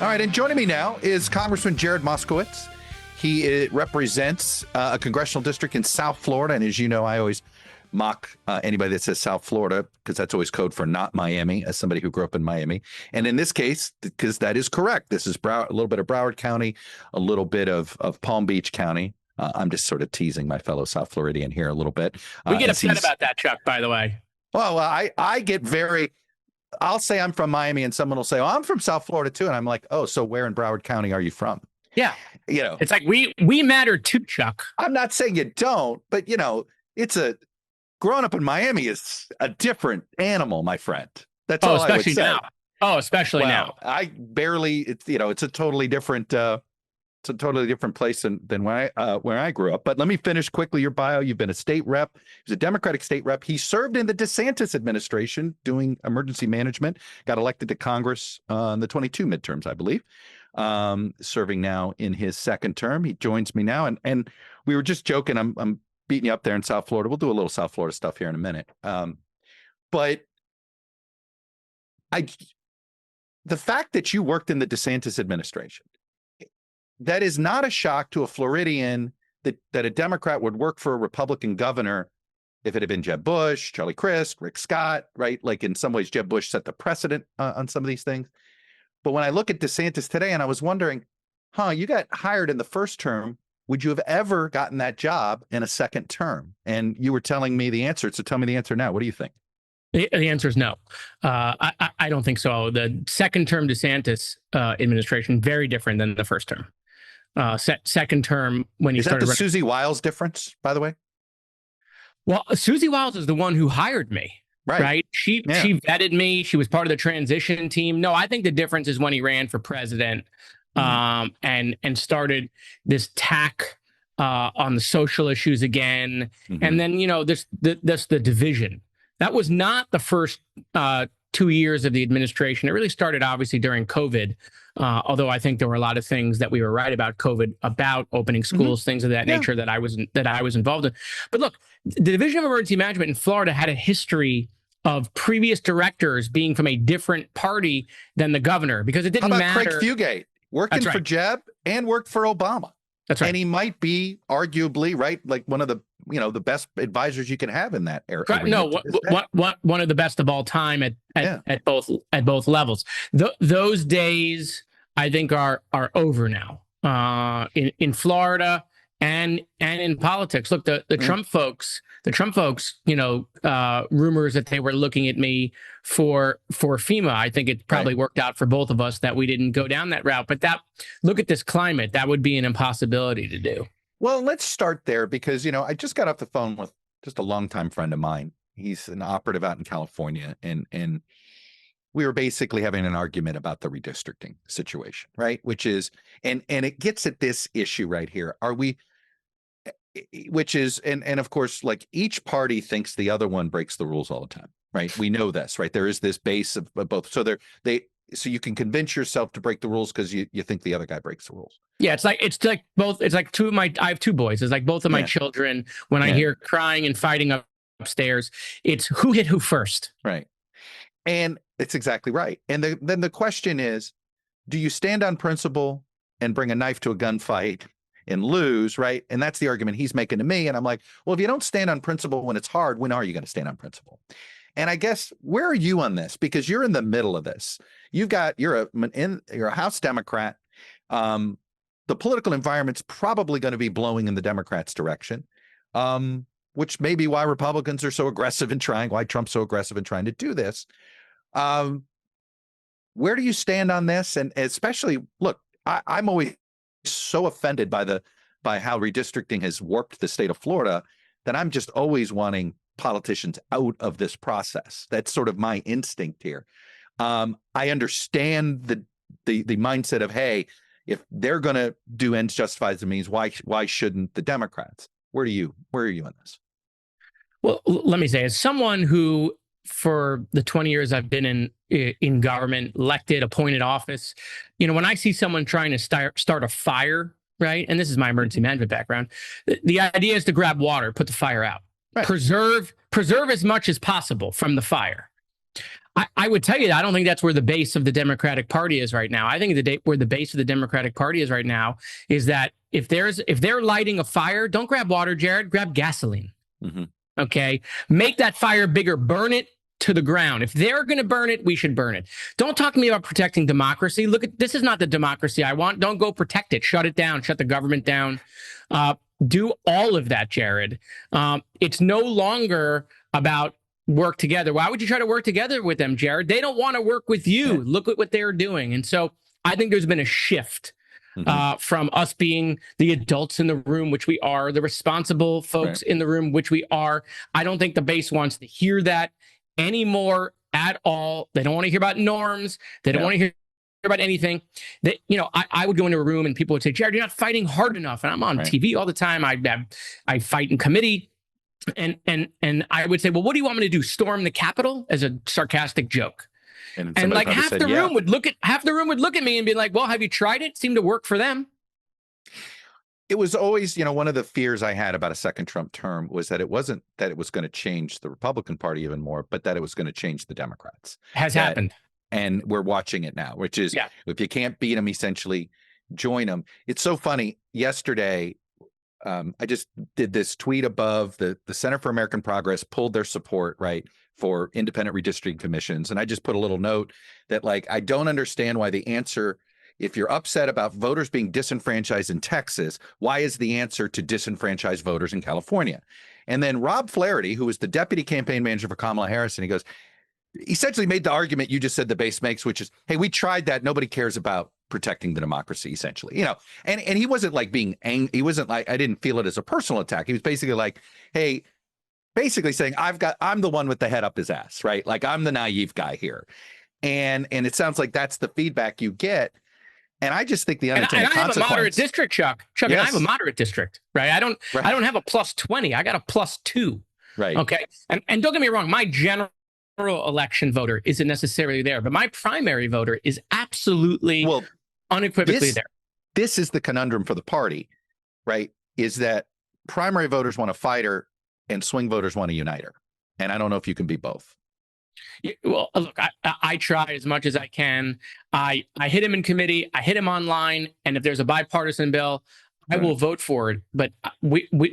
All right, and joining me now is Congressman Jared Moskowitz. He represents a congressional district in South Florida, and as you know, I always mock anybody that says South Florida because that's always code for not Miami, as somebody who grew up in Miami. And in this case, because that is correct, this is a little bit of Broward County, a little bit of Palm Beach County. I'm just sort of teasing my fellow South Floridian here a little bit. We get upset about that, Chuck, by the way. Well, I get very... I'll say I'm from Miami and someone will say, oh, I'm from South Florida too. And I'm like, oh, so where in Broward County are you from? Yeah. You know, it's like we matter too, Chuck. I'm not saying you don't, but you know, growing up in Miami is a different animal, my friend. That's all I would say. Now. Oh, especially now. I barely, it's a totally different, place than where I grew up. But let me finish quickly your bio. You've been a state rep. He's a Democratic state rep. He served in the DeSantis administration doing emergency management, got elected to Congress in the 22 midterms, I believe, serving now in his second term. He joins me now. And we were just joking. I'm beating you up there in South Florida. We'll do a little South Florida stuff here in a minute. But the fact that you worked in the DeSantis administration, that is not a shock to a Floridian that a Democrat would work for a Republican governor if it had been Jeb Bush, Charlie Crist, Rick Scott, right? Like in some ways, Jeb Bush set the precedent on some of these things. But when I look at DeSantis today, and I was wondering, you got hired in the first term. Would you have ever gotten that job in a second term? And you were telling me the answer. So tell me the answer now. What do you think? The answer is no. I don't think so. The second term DeSantis administration, very different than the first term. Second term when he started. Is that the Susie Wiles difference, by the way? Well, Susie Wiles is the one who hired me, right? She vetted me. She was part of the transition team. No, I think the difference is when he ran for president and started this tack on the social issues again. And then, this the division. That was not the first 2 years of the administration. It really started obviously during COVID. Although I think there were a lot of things that we were right about COVID, about opening schools, things of that nature that I was involved in. But look, the Division of Emergency Management in Florida had a history of previous directors being from a different party than the governor, because it didn't matter. How about Craig Fugate, working for Jeb and worked for Obama? That's right. And he might be arguably, right, like one of the the best advisors you can have in that area. No, one of the best of all time at both levels. Those days, I think, are over now in Florida and in politics. Look, the Trump folks, rumors that they were looking at me for FEMA. I think it probably worked out for both of us that we didn't go down that route. But look at this climate, that would be an impossibility to do. Well, let's start there because, I just got off the phone with just a longtime friend of mine. He's an operative out in California, and we were basically having an argument about the redistricting situation, right? Which is, and it gets at this issue right here. Which is, and of course, like each party thinks the other one breaks the rules all the time, right? We know this, right? There is this base of both. So so you can convince yourself to break the rules because you think the other guy breaks the rules. Yeah, it's like both. It's like I have two boys. It's like both of my children. When I hear crying and fighting upstairs, it's who hit who first. Right, and it's exactly right. And then the question is, do you stand on principle and bring a knife to a gunfight and lose, right? And that's the argument he's making to me. And I'm like, well, if you don't stand on principle when it's hard, when are you going to stand on principle? And I guess, where are you on this? Because you're in the middle of this. You're a House Democrat. The political environment's probably going to be blowing in the Democrats' direction, which may be why Republicans are so aggressive in why Trump's so aggressive in trying to do this. Where do you stand on this? And especially, look, I'm always so offended by how redistricting has warped the state of Florida that I'm just always wanting politicians out of this process. That's sort of my instinct here. I understand the mindset of, hey, if they're going to do ends justifies the means, why shouldn't the Democrats? Where are you on this? Well, let me say, as someone who, for the 20 years I've been in government, elected, appointed office, when I see someone trying to start a fire, right? And this is my emergency management background. The idea is to grab water, put the fire out, preserve as much as possible from the fire. I I would tell you that I don't think that's where the base of the Democratic Party is right now. I think where the base of the Democratic Party is right now is that if they're lighting a fire, don't grab water, Jared, grab gasoline. Mm-hmm. Okay, make that fire bigger, burn it to the ground. If they're going to burn it, we should burn it. Don't talk to me about protecting democracy. Look, this is not the democracy I want. Don't go protect it. Shut it down. Shut the government down. Do all of that, Jared. It's no longer about work together. Why would you try to work together with them, Jared? They don't want to work with you. Look at what they're doing. And so I think there's been a shift from us being the adults in the room, which we are, the responsible folks in the room, which we are. I don't think the base wants to hear that anymore at all. They don't want to hear about norms. They don't want to hear about anything. That, I would go into a room and people would say, Jared, you're not fighting hard enough. And I'm on TV all the time. I fight in committee. And I would say, well, what do you want me to do? Storm the Capitol? As a sarcastic joke. And like half the room would look at me and be like, well, have you tried it? It seemed to work for them. It was always, one of the fears I had about a second Trump term was that it wasn't that it was going to change the Republican Party even more, but that it was going to change the Democrats. Has happened. And we're watching it now, which is if you can't beat them, essentially join them. It's so funny. Yesterday, I just did this tweet above the Center for American Progress pulled their support, for independent redistricting commissions. And I just put a little note that I don't understand why the answer, if you're upset about voters being disenfranchised in Texas, why is the answer to disenfranchise voters in California? And then Rob Flaherty, who was the deputy campaign manager for Kamala Harris, and he goes, essentially made the argument you just said the base makes, which is, hey, we tried that. Nobody cares about protecting the democracy, essentially, and he wasn't being angry. He wasn't I didn't feel it as a personal attack. He was basically hey, basically saying, I'm the one with the head up his ass, right? I'm the naive guy here. And it sounds like that's the feedback you get. And I just think the unintended consequence. I have a moderate district, Chuck. Yes. And I have a moderate district, right? I don't have a +20. I got a +2. Right. Okay. And don't get me wrong, my general election voter isn't necessarily there, but my primary voter is absolutely unequivocally there. This is the conundrum for the party, right? Is that primary voters want a fighter and swing voters want a uniter. And I don't know if you can be both. Well, look, I try as much as I can. I hit him in committee. I hit him online. And if there's a bipartisan bill, I will vote for it. But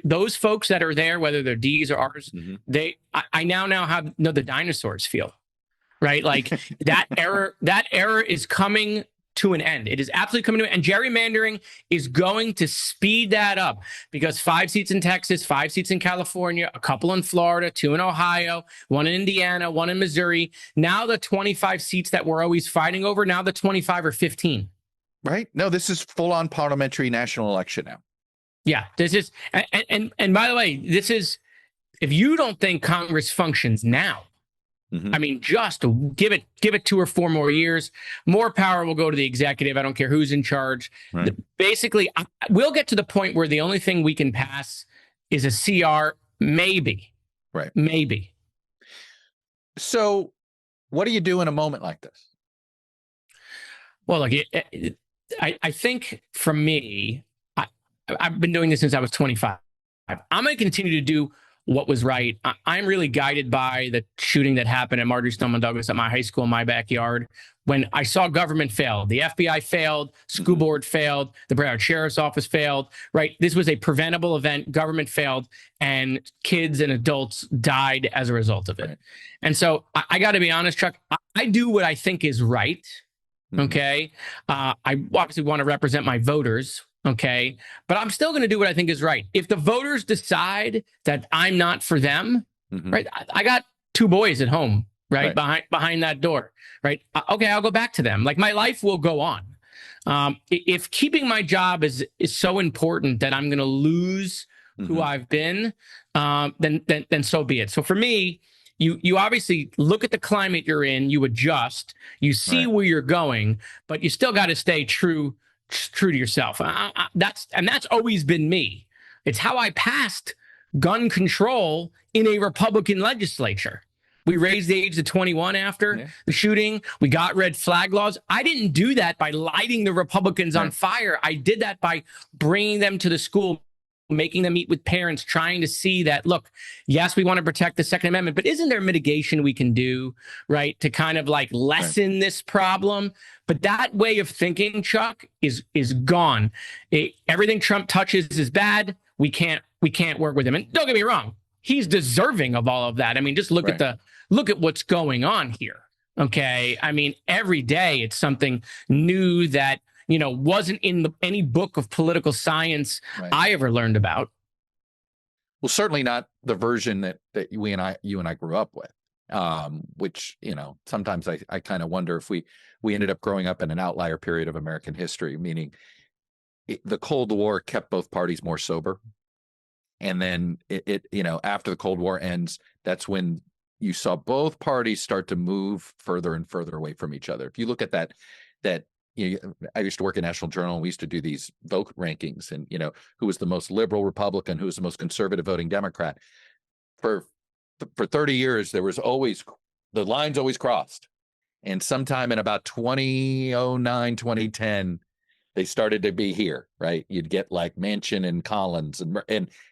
those folks that are there, whether they're D's or R's, I now know the dinosaurs feel, right? That era is coming to an end. It is absolutely coming to an end. And gerrymandering is going to speed that up because 5 seats in Texas, 5 seats in California, a couple in Florida, 2 in Ohio, 1 in Indiana, 1 in Missouri. Now the 25 seats that we're always fighting over, now the 25 or 15. Right? No, this is full-on parliamentary national election now. Yeah, this is, and by the way, this is, if you don't think Congress functions now, I mean, just give it 2 or 4 more years. More power will go to the executive. I don't care who's in charge. Right. Basically, we'll get to the point where the only thing we can pass is a CR, maybe. Right. Maybe. So what do you do in a moment like this? Well, look, I think for me, I've been doing this since I was 25. I'm going to continue to do what was right. I'm really guided by the shooting that happened at Marjory Stoneman Douglas at my high school in my backyard. When I saw government fail, the FBI failed, school board failed, the Broward Sheriff's Office failed, right? This was a preventable event. Government failed, and kids and adults died as a result of it. Right. And so I got to be honest, Chuck, I do what I think is right. Okay. I obviously want to represent my voters. Okay. But I'm still going to do what I think is right. If the voters decide that I'm not for them, right? I got 2 boys at home, right? Behind that door, right? Okay. I'll go back to them. My life will go on. If keeping my job is so important that I'm going to lose who I've been, then so be it. So for me, you obviously look at the climate you're in, you adjust, you see where you're going, but you still got to stay true to yourself. That's always been me. It's how I passed gun control in a Republican legislature. We raised the age to 21 after the shooting. We got red flag laws. I didn't do that by lighting the Republicans on fire. I did that by bringing them to the school, making them meet with parents, trying to see that, look, yes, we want to protect the Second Amendment, but isn't there mitigation we can do, right, to kind of like lessen this problem? But that way of thinking, Chuck, is gone. Everything Trump touches is bad. We can't work with him. And don't get me wrong, he's deserving of all of that. I mean, just look at what's going on here. Okay, I mean, every day it's something new that wasn't in any book of political science I ever learned about. Well, certainly not the version that you and I grew up with, which, sometimes I kind of wonder if we ended up growing up in an outlier period of American history, meaning the Cold War kept both parties more sober. And then after the Cold War ends, that's when you saw both parties start to move further and further away from each other. If you look at that I used to work at National Journal, and we used to do these vote rankings, and who was the most liberal Republican, who was the most conservative voting Democrat. For 30 years, there was always, the lines always crossed. And sometime in about 2009, 2010, they started to be here, right? You'd get like Manchin and Collins, and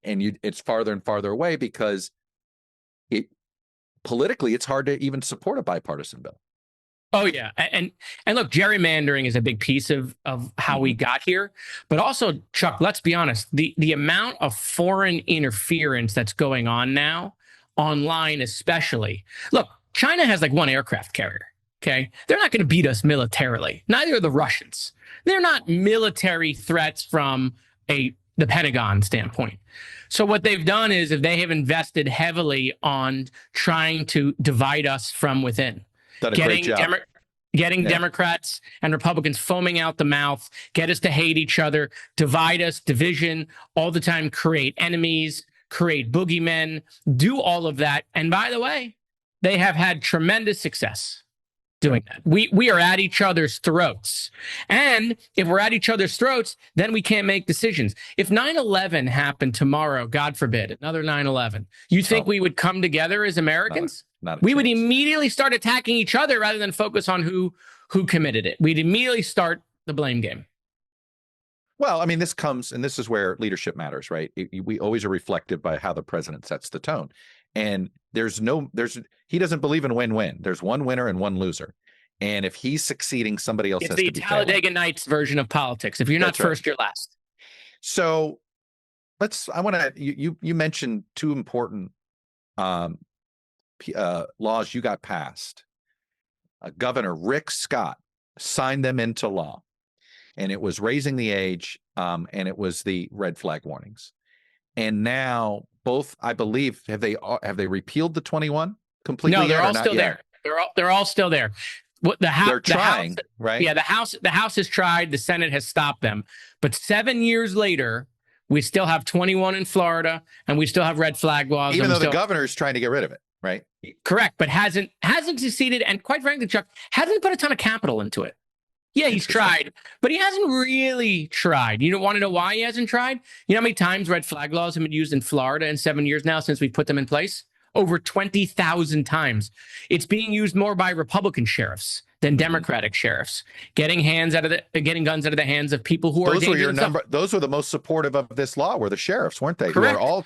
it's farther and farther away because politically it's hard to even support a bipartisan bill. Oh, yeah. And look, gerrymandering is a big piece of how we got here. But also, Chuck, let's be honest, the amount of foreign interference that's going on now, online especially. Look, China has like one aircraft carrier. Okay. They're not going to beat us militarily. Neither are the Russians. They're not military threats from the Pentagon standpoint. So what they've done is if they have invested heavily on trying to divide us from within. Getting Democrats and Republicans foaming out the mouth, get us to hate each other, divide us, division, all the time, create enemies, create boogeymen, do all of that. And by the way, they have had tremendous success doing that. We are at each other's throats. And if we're at each other's throats, then we can't make decisions. If 9/11 happened tomorrow, God forbid, another 9/11, you think we would come together as Americans? We would immediately start attacking each other rather than focus on who committed it. We'd immediately start the blame game. Well, I mean, this is where leadership matters, right? We always are reflective by how the president sets the tone. And he doesn't believe in win-win. There's one winner and one loser. And if he's succeeding, somebody else has to be failing. It's the Talladega Nights version of politics. If you're not first, you're last. So you mentioned two important laws you got passed. Governor Rick Scott signed them into law, and it was raising the age, and it was the red flag warnings. And now both, I believe, have they repealed the 21 completely? No, they're all still there. They're all still there. They're trying, right? Yeah, the House has tried. The Senate has stopped them. But 7 years later, we still have 21 in Florida, and we still have red flag laws. Even though the governor is trying to get rid of it, right? Correct, but hasn't succeeded, and quite frankly, Chuck, hasn't put a ton of capital into it. Yeah, he's tried, but he hasn't really tried. You don't want to know why he hasn't tried? You know how many times red flag laws have been used in Florida in 7 years now since we put them in place? Over 20,000 times. It's being used more by Republican sheriffs than Democratic sheriffs, getting guns out of the hands of people who are dangerous. Those were the most supportive of this law, were the sheriffs, weren't they? Correct. Who are all,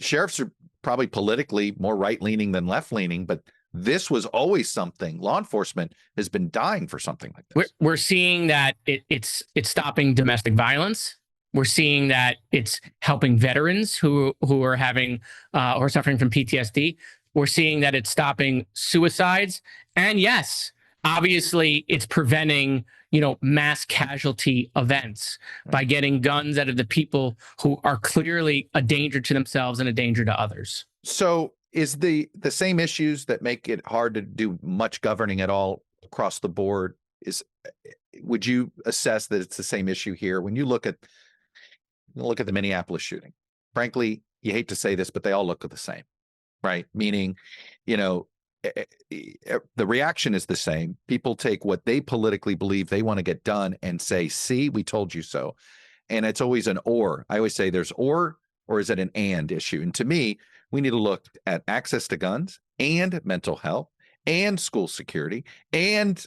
sheriffs are probably politically more right-leaning than left-leaning, but this was always something. Law enforcement has been dying for something like this. We're seeing that it's stopping domestic violence. We're seeing that it's helping veterans who are having or suffering from PTSD. We're seeing that it's stopping suicides, and yes, obviously, it's preventing mass casualty events by getting guns out of the people who are clearly a danger to themselves and a danger to others. So is the same issues that make it hard to do much governing at all across the board, would you assess that it's the same issue here? When you look at the Minneapolis shooting, frankly, you hate to say this, but they all look the same, right? Meaning, the reaction is the same. People take what they politically believe they want to get done and say, see, we told you so. And it's always an or. I always say there's or is it an and issue? And to me, we need to look at access to guns and mental health and school security and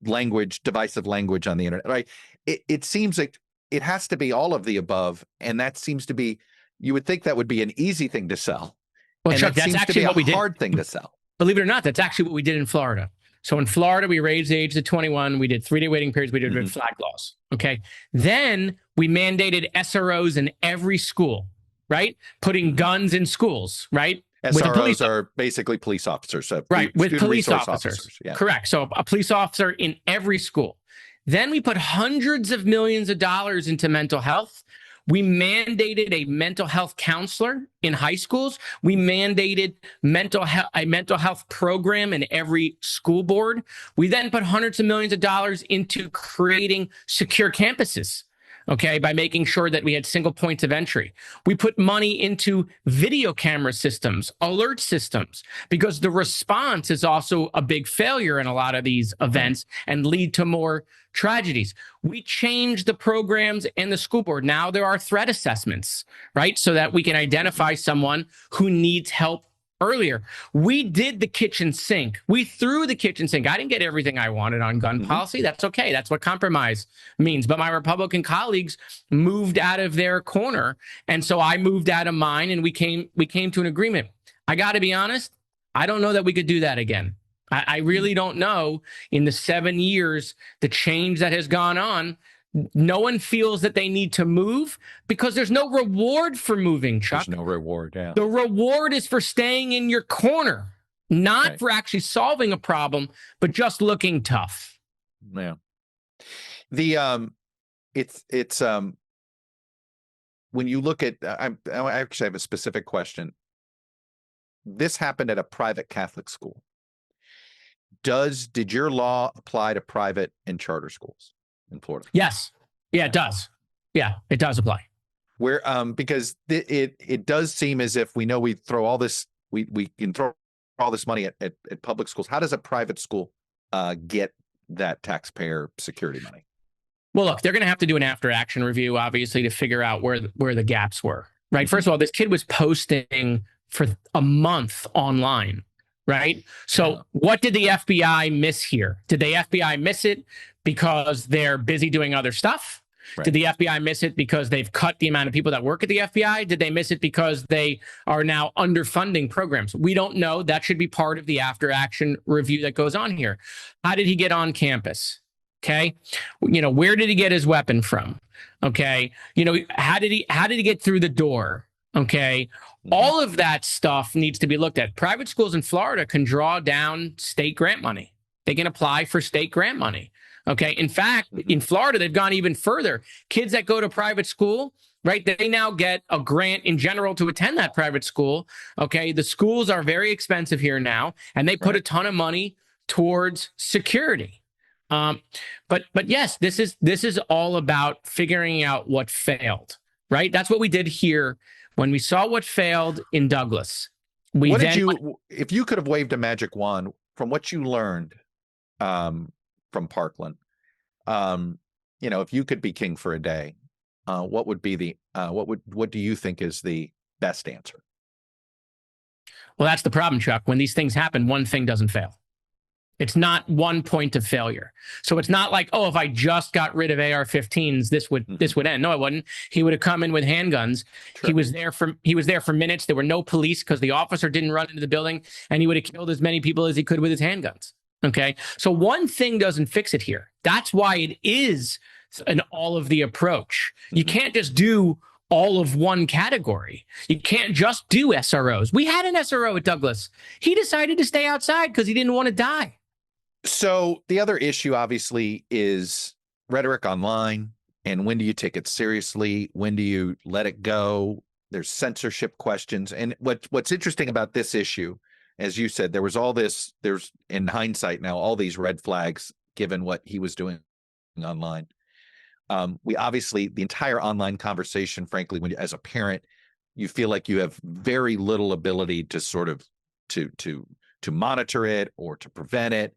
divisive language on the internet, right? It seems like it has to be all of the above, and that seems to be, you would think that would be an easy thing to sell. Well, and Chuck, that's actually what we did. Hard thing to sell. Believe it or not, that's actually what we did in Florida. So in Florida, we raised the age to 21. We did 3-day waiting periods. We did red flag laws. Okay. Then we mandated SROs in every school, right? Putting guns in schools, right? SROs are basically police officers. So right. With police officers. Yeah. Correct. So a police officer in every school. Then we put hundreds of millions of dollars into mental health. We mandated a mental health counselor in high schools. We mandated a mental health program in every school board. We then put hundreds of millions of dollars into creating secure campuses, okay, by making sure that we had single points of entry. We put money into video camera systems, alert systems, because the response is also a big failure in a lot of these events and lead to more tragedies. We changed the programs in the school board. Now there are threat assessments, right? So that we can identify someone who needs help earlier. We did the kitchen sink. We threw the kitchen sink. I didn't get everything I wanted on gun policy. That's okay. That's what compromise means. But my Republican colleagues moved out of their corner. And so I moved out of mine, and we came to an agreement. I got to be honest, I don't know that we could do that again. I really don't know. In the 7 years, the change that has gone on, no one feels that they need to move because there's no reward for moving, Chuck. There's no reward, yeah. The reward is for staying in your corner, not for actually solving a problem, but just looking tough. Yeah. It's when you look at, I actually have a specific question. This happened at a private Catholic school. Did your law apply to private and charter schools in Florida? Yes. Yeah, it does. Yeah, it does apply. Where because it does seem as if we know we throw all this, we can throw all this money at public schools. How does a private school get that taxpayer security money? Well, look, they're going to have to do an after action review, obviously, to figure out where the gaps were. Right. First of all, this kid was posting for a month online. Right. So what did the FBI miss here? Did the FBI miss it because they're busy doing other stuff? Right. Did the FBI miss it because they've cut the amount of people that work at the FBI? Did they miss it because they are now underfunding programs? We don't know. That should be part of the after action review that goes on here. How did he get on campus? Okay. Where did he get his weapon from? Okay. How did he get through the door? Okay. All of that stuff needs to be looked at. Private schools in Florida can draw down state grant money. They can apply for state grant money. Okay. In fact, in Florida, they've gone even further. Kids that go to private school, right, they now get a grant in general to attend that private school. Okay. The schools are very expensive here now, and they put a ton of money towards security. But yes, this is all about figuring out what failed, right? That's what we did here. When we saw what failed in Douglas, if you could have waved a magic wand from what you learned from Parkland, if you could be king for a day, what would be what do you think is the best answer? Well, that's the problem, Chuck. When these things happen, one thing doesn't fail. It's not one point of failure. So it's not like, if I just got rid of AR-15s, this would end. No, it wouldn't. He would have come in with handguns. True. He was there for minutes. There were no police because the officer didn't run into the building, and he would have killed as many people as he could with his handguns. Okay. So one thing doesn't fix it here. That's why it is an all of the approach. You can't just do all of one category. You can't just do SROs. We had an SRO at Douglas. He decided to stay outside because he didn't want to die. So the other issue, obviously, is rhetoric online. And when do you take it seriously? When do you let it go? There's censorship questions. And what's interesting about this issue, as you said, there's in hindsight now, all these red flags, given what he was doing online. We obviously, the entire online conversation, frankly, when as a parent, you feel like you have very little ability to sort of to monitor it or to prevent it.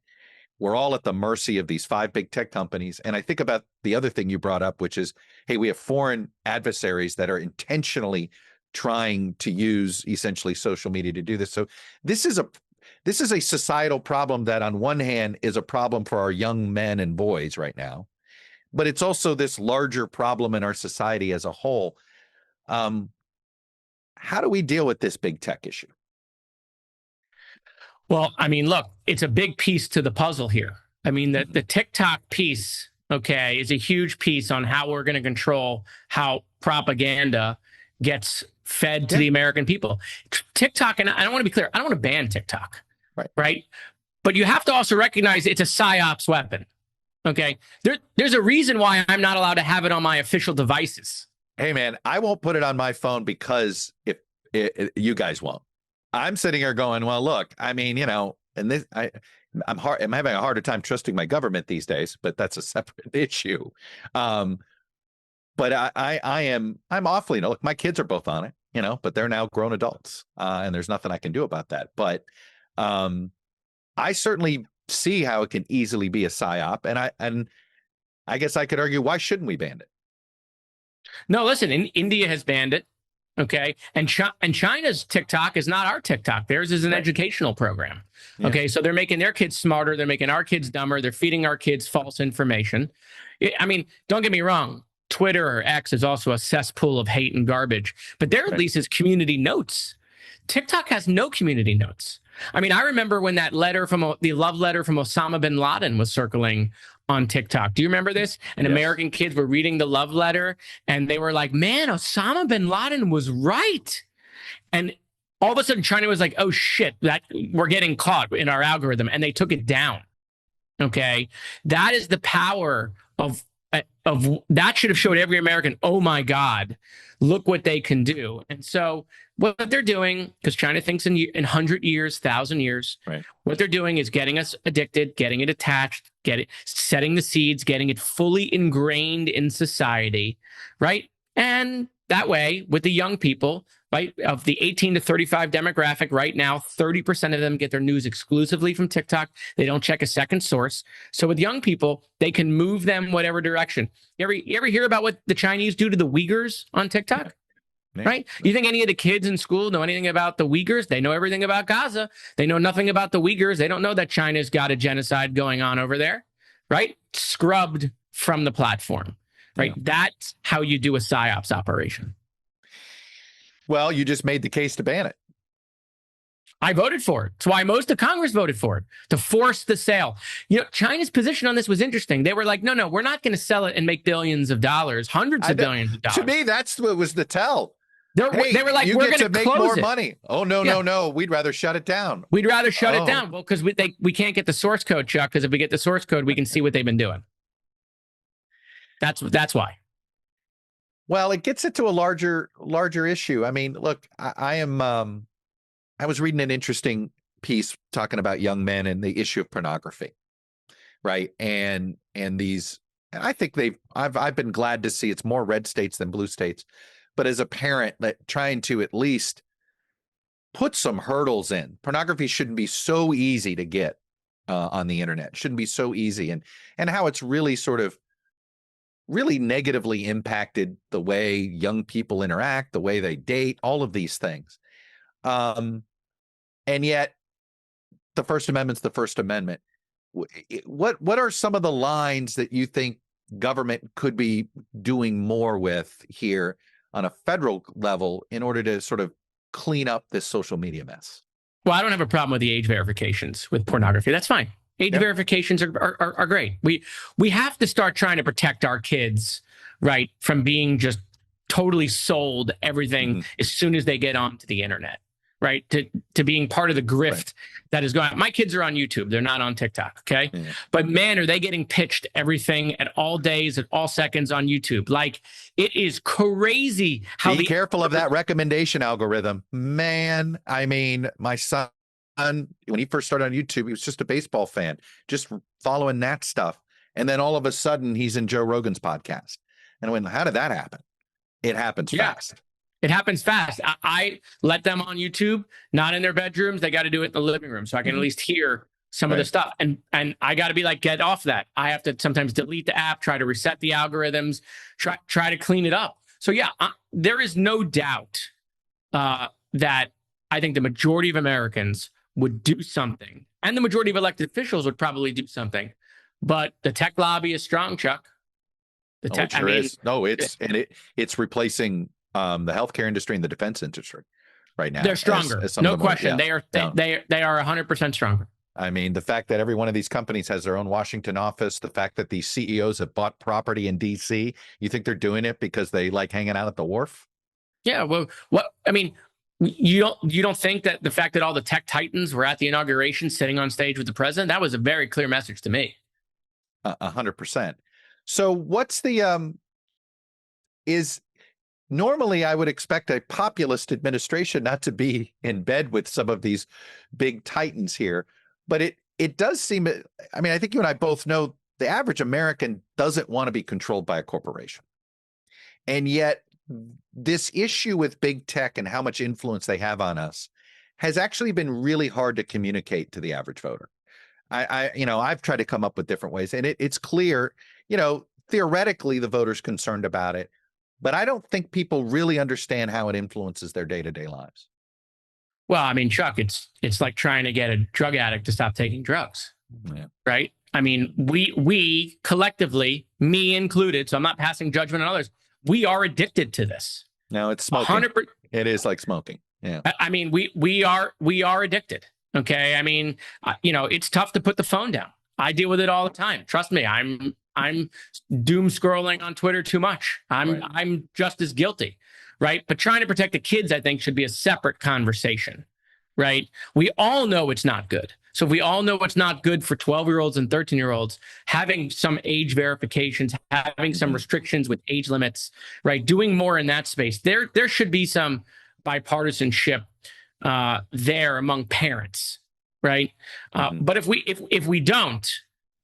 We're all at the mercy of these 5 big tech companies. And I think about the other thing you brought up, which is, hey, we have foreign adversaries that are intentionally trying to use essentially social media to do this. So this is a societal problem that on one hand is a problem for our young men and boys right now. but it's also this larger problem in our society as a whole. How do we deal with this big tech issue? Well, I mean, look, it's a big piece to the puzzle here. I mean, the TikTok piece, okay, is a huge piece on how we're going to control how propaganda gets fed to the American people. TikTok, and I don't want to be clear, I don't want to ban TikTok, right? But you have to also recognize it's a psyops weapon, okay? There's a reason why I'm not allowed to have it on my official devices. Hey, man, I won't put it on my phone because if you guys won't. I'm sitting here going, well, look, I mean, you know, and this, I'm having a harder time trusting my government these days, but that's a separate issue. But I'm awfully, look, my kids are both on it, you know, but they're now grown adults, and there's nothing I can do about that. But I certainly see how it can easily be a psyop, and I guess I could argue, why shouldn't we ban it? No, listen, India has banned it. Okay. And China's TikTok is not our TikTok. Theirs is an educational program. Yeah. Okay. So they're making their kids smarter. They're making our kids dumber. They're feeding our kids false information. I mean, don't get me wrong. Twitter or X is also a cesspool of hate and garbage, but there at least is community notes. TikTok has no community notes. I mean, I remember when that letter the love letter from Osama bin Laden was circling on TikTok. Do you remember this? And American kids were reading the love letter and they were like, man, Osama bin Laden was right. And all of a sudden China was like, oh shit, that we're getting caught in our algorithm, and they took it down. Okay. That is the power of that should have showed every American, oh my God, look what they can do. And so what they're doing, because China thinks in 100 years, 1,000 years, what they're doing is getting us addicted, getting it attached, setting the seeds, getting it fully ingrained in society, right? And that way, with the young people, right, of the 18 to 35 demographic right now, 30% of them get their news exclusively from TikTok. They don't check a second source. So with young people, they can move them whatever direction. You ever hear about what the Chinese do to the Uyghurs on TikTok? Right? You think any of the kids in school know anything about the Uyghurs? They know everything about Gaza. They know nothing about the Uyghurs. They don't know that China's got a genocide going on over there, right? Scrubbed from the platform, right? Yeah. That's how you do a psyops operation. Well, you just made the case to ban it. I voted for it. That's why most of Congress voted for it, to force the sale. You know, China's position on this was interesting. They were like, no, we're not going to sell it and make billions of dollars, hundreds of billions of dollars. To me, that's what was the tell. They were like, we're going to make more money. Oh, no. We'd rather shut it down. We'd rather shut it down. Well, because we can't get the source code, Chuck, because if we get the source code, we can see what they've been doing. That's why. Well, it gets into a larger issue. I mean, look, I was reading an interesting piece talking about young men and the issue of pornography, right? And I think I've been glad to see it's more red states than blue states. But as a parent, trying to at least put some hurdles in. Pornography shouldn't be so easy to get on the internet. It shouldn't be so easy, and how it's really sort of really negatively impacted the way young people interact, the way they date, all of these things. And yet, the First Amendment's the First Amendment. What are some of the lines that you think government could be doing more with here on a federal level in order to sort of clean up this social media mess? Well, I don't have a problem with the age verifications with pornography. That's fine. Age verifications are great. We have to start trying to protect our kids, right, from being just totally sold everything as soon as they get onto the internet, right? To being part of the grift that is going on. My kids are on YouTube. They're not on TikTok, okay? Yeah. But man, are they getting pitched everything at all days, at all seconds on YouTube. Like, it is crazy how Be careful of that recommendation algorithm. Man, I mean, my son, when he first started on YouTube, he was just a baseball fan, just following that stuff. And then all of a sudden, he's in Joe Rogan's podcast. And I went, how did that happen? It happens fast. It happens fast. I let them on YouTube, not in their bedrooms. They got to do it in the living room so I can at least hear some of the stuff. And I got to be like, get off that. I have to sometimes delete the app, try to reset the algorithms, try to clean it up. So yeah, there is no doubt that I think the majority of Americans would do something, and the majority of elected officials would probably do something. But the tech lobby is strong, Chuck. It sure is. No, it's replacing the healthcare industry and the defense industry right now. They're stronger. No question. They are 100% stronger. I mean, the fact that every one of these companies has their own Washington office, the fact that these CEOs have bought property in DC, you think they're doing it because they like hanging out at the wharf? Yeah. Well, you don't think that the fact that all the tech titans were at the inauguration sitting on stage with the president, that was a very clear message to me. 100%. So what's the normally I would expect a populist administration not to be in bed with some of these big titans here. But it does seem, I mean, I think you and I both know the average American doesn't want to be controlled by a corporation. And yet this issue with big tech and how much influence they have on us has actually been really hard to communicate to the average voter. I've tried to come up with different ways, and it's clear, theoretically the voter's concerned about it, but I don't think people really understand how it influences their day-to-day lives. Well, I mean, Chuck, it's like trying to get a drug addict to stop taking drugs, right? I mean, we collectively, me included, so I'm not passing judgment on others, we are addicted to this. No, it's smoking. 100%. It is like smoking. Yeah. I mean, we are addicted. Okay. I mean, it's tough to put the phone down. I deal with it all the time. Trust me, I'm doom scrolling on Twitter too much. I'm just as guilty. Right. But trying to protect the kids, I think, should be a separate conversation. Right. We all know it's not good. So if we all know it's not good for 12-year-olds and 13-year-olds, having some age verifications, having some restrictions with age limits, right, doing more in that space, there should be some bipartisanship there among parents, right? But if we don't,